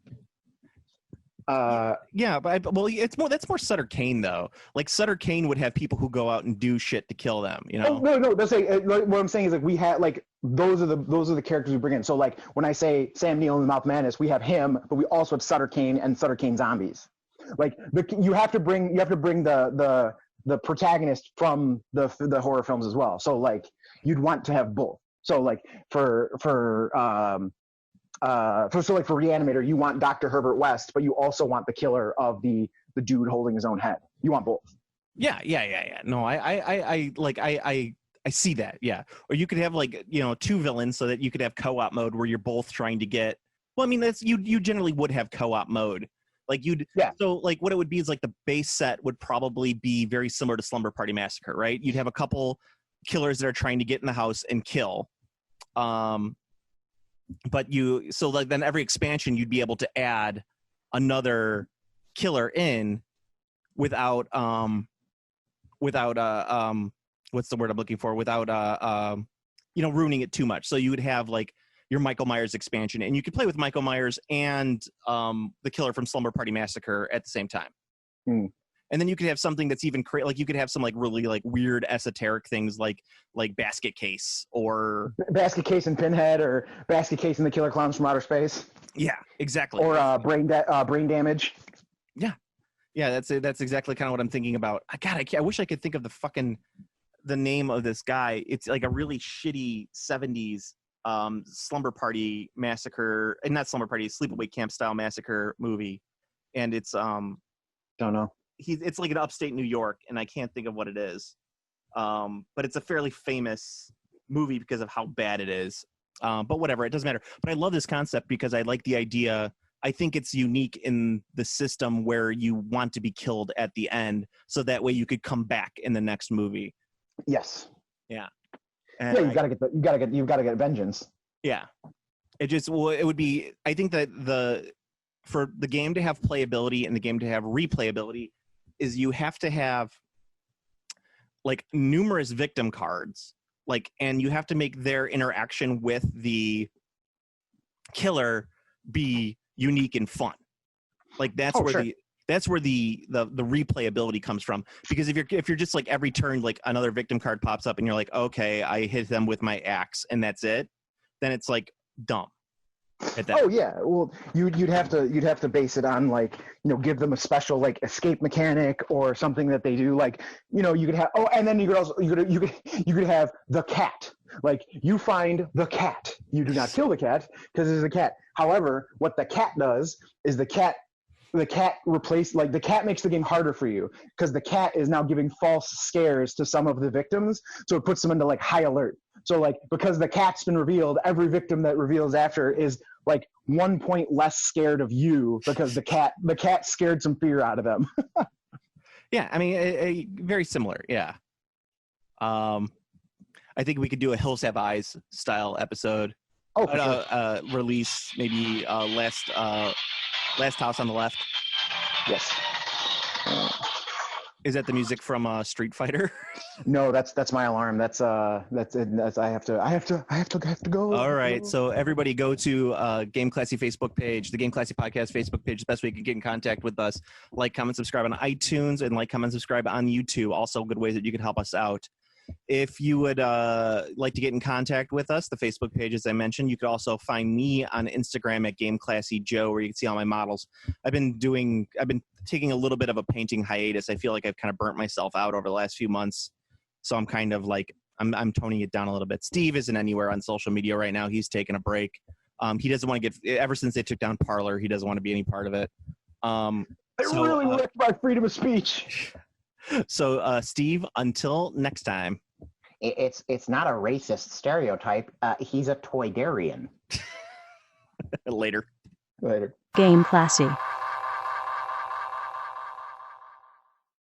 But that's more Sutter Kane though. Like Sutter Kane would have people who go out and do shit to kill them. Oh, no. That's what I'm saying is like we have like those are the characters we bring in. So like when I say Sam Neill in the Mouth of Madness, we have him, but we also have Sutter Kane and Sutter Kane zombies. Like you have to bring the protagonist from the horror films as well. So like you'd want to have both. So like for Reanimator, you want Dr. Herbert West, but you also want the killer of the dude holding his own head. You want both. Yeah. No, I see that. Yeah. Or you could have like, two villains so that you could have co-op mode where you're both trying to get, well, I mean, that's, you generally would have co-op mode. Like so like what it would be is like the base set would probably be very similar to Slumber Party Massacre, right? You'd have a couple killers that are trying to get in the house and kill. But then every expansion you'd be able to add another killer in without what's the word I'm looking for, without ruining it too much. So you would have like your Michael Myers expansion, and you could play with Michael Myers and the killer from Slumber Party Massacre at the same time. And then you could have something that's even like you could have some like really like weird esoteric things like Basket Case or Basket Case and Pinhead or Basket Case and the Killer Clowns from Outer Space. Yeah, exactly. Or brain damage. Yeah, that's exactly kind of what I'm thinking about. I wish I could think of the fucking the name of this guy. It's like a really shitty 70s slumber party massacre, and not slumber party, sleepaway camp style massacre movie. And it's Don't know. it's like in upstate New York, and I can't think of what it is. But it's a fairly famous movie because of how bad it is. But whatever, it doesn't matter. But I love this concept because I like the idea. I think it's unique in the system where you want to be killed at the end, so that way you could come back in the next movie. Yes. Yeah. Yeah, you've got to get vengeance. Yeah. It would be, I think that for the game to have playability and the game to have replayability is you have to have like numerous victim cards, like, and you have to make their interaction with the killer be unique and fun. Like that's where the replayability comes from. Because if you're just like every turn, like another victim card pops up and you're like, okay, I hit them with my axe and that's it, then it's like dumb. Oh yeah, well you'd have to base it on like, give them a special like escape mechanic or something that they do, like, you could have, and then you could have the cat, like you find the cat, you do not kill the cat because it's a cat. However, what the cat does is the cat makes the game harder for you because the cat is now giving false scares to some of the victims, so it puts them into like high alert. So like, because the cat's been revealed, every victim that reveals after is like 1 point less scared of you because the cat scared some fear out of them. Yeah, I mean, very similar. Yeah. I think we could do a Hills Have Eyes style episode. Oh, for sure. Release maybe last house on the left. Yes. Is that the music from Street Fighter? No, that's my alarm. That's I have to go. All right, so everybody go to Game Classy Facebook page, the Game Classy Podcast Facebook page. The best way you can get in contact with us. Like, comment, subscribe on iTunes, and like, comment, subscribe on YouTube. Also, good ways that you can help us out. If you would like to get in contact with us, the Facebook page, as I mentioned, you could also find me on Instagram at Game Classy Joe, where you can see all my models. I've been taking a little bit of a painting hiatus. I feel like I've kind of burnt myself out over the last few months. So I'm kind of like, I'm toning it down a little bit. Steve isn't anywhere on social media right now. He's taking a break. He doesn't want to ever since they took down Parler, he doesn't want to be any part of it. Really wrecked my freedom of speech. So Steve, until next time. It's not a racist stereotype. He's a toydarian. Later. Later. Game Classy.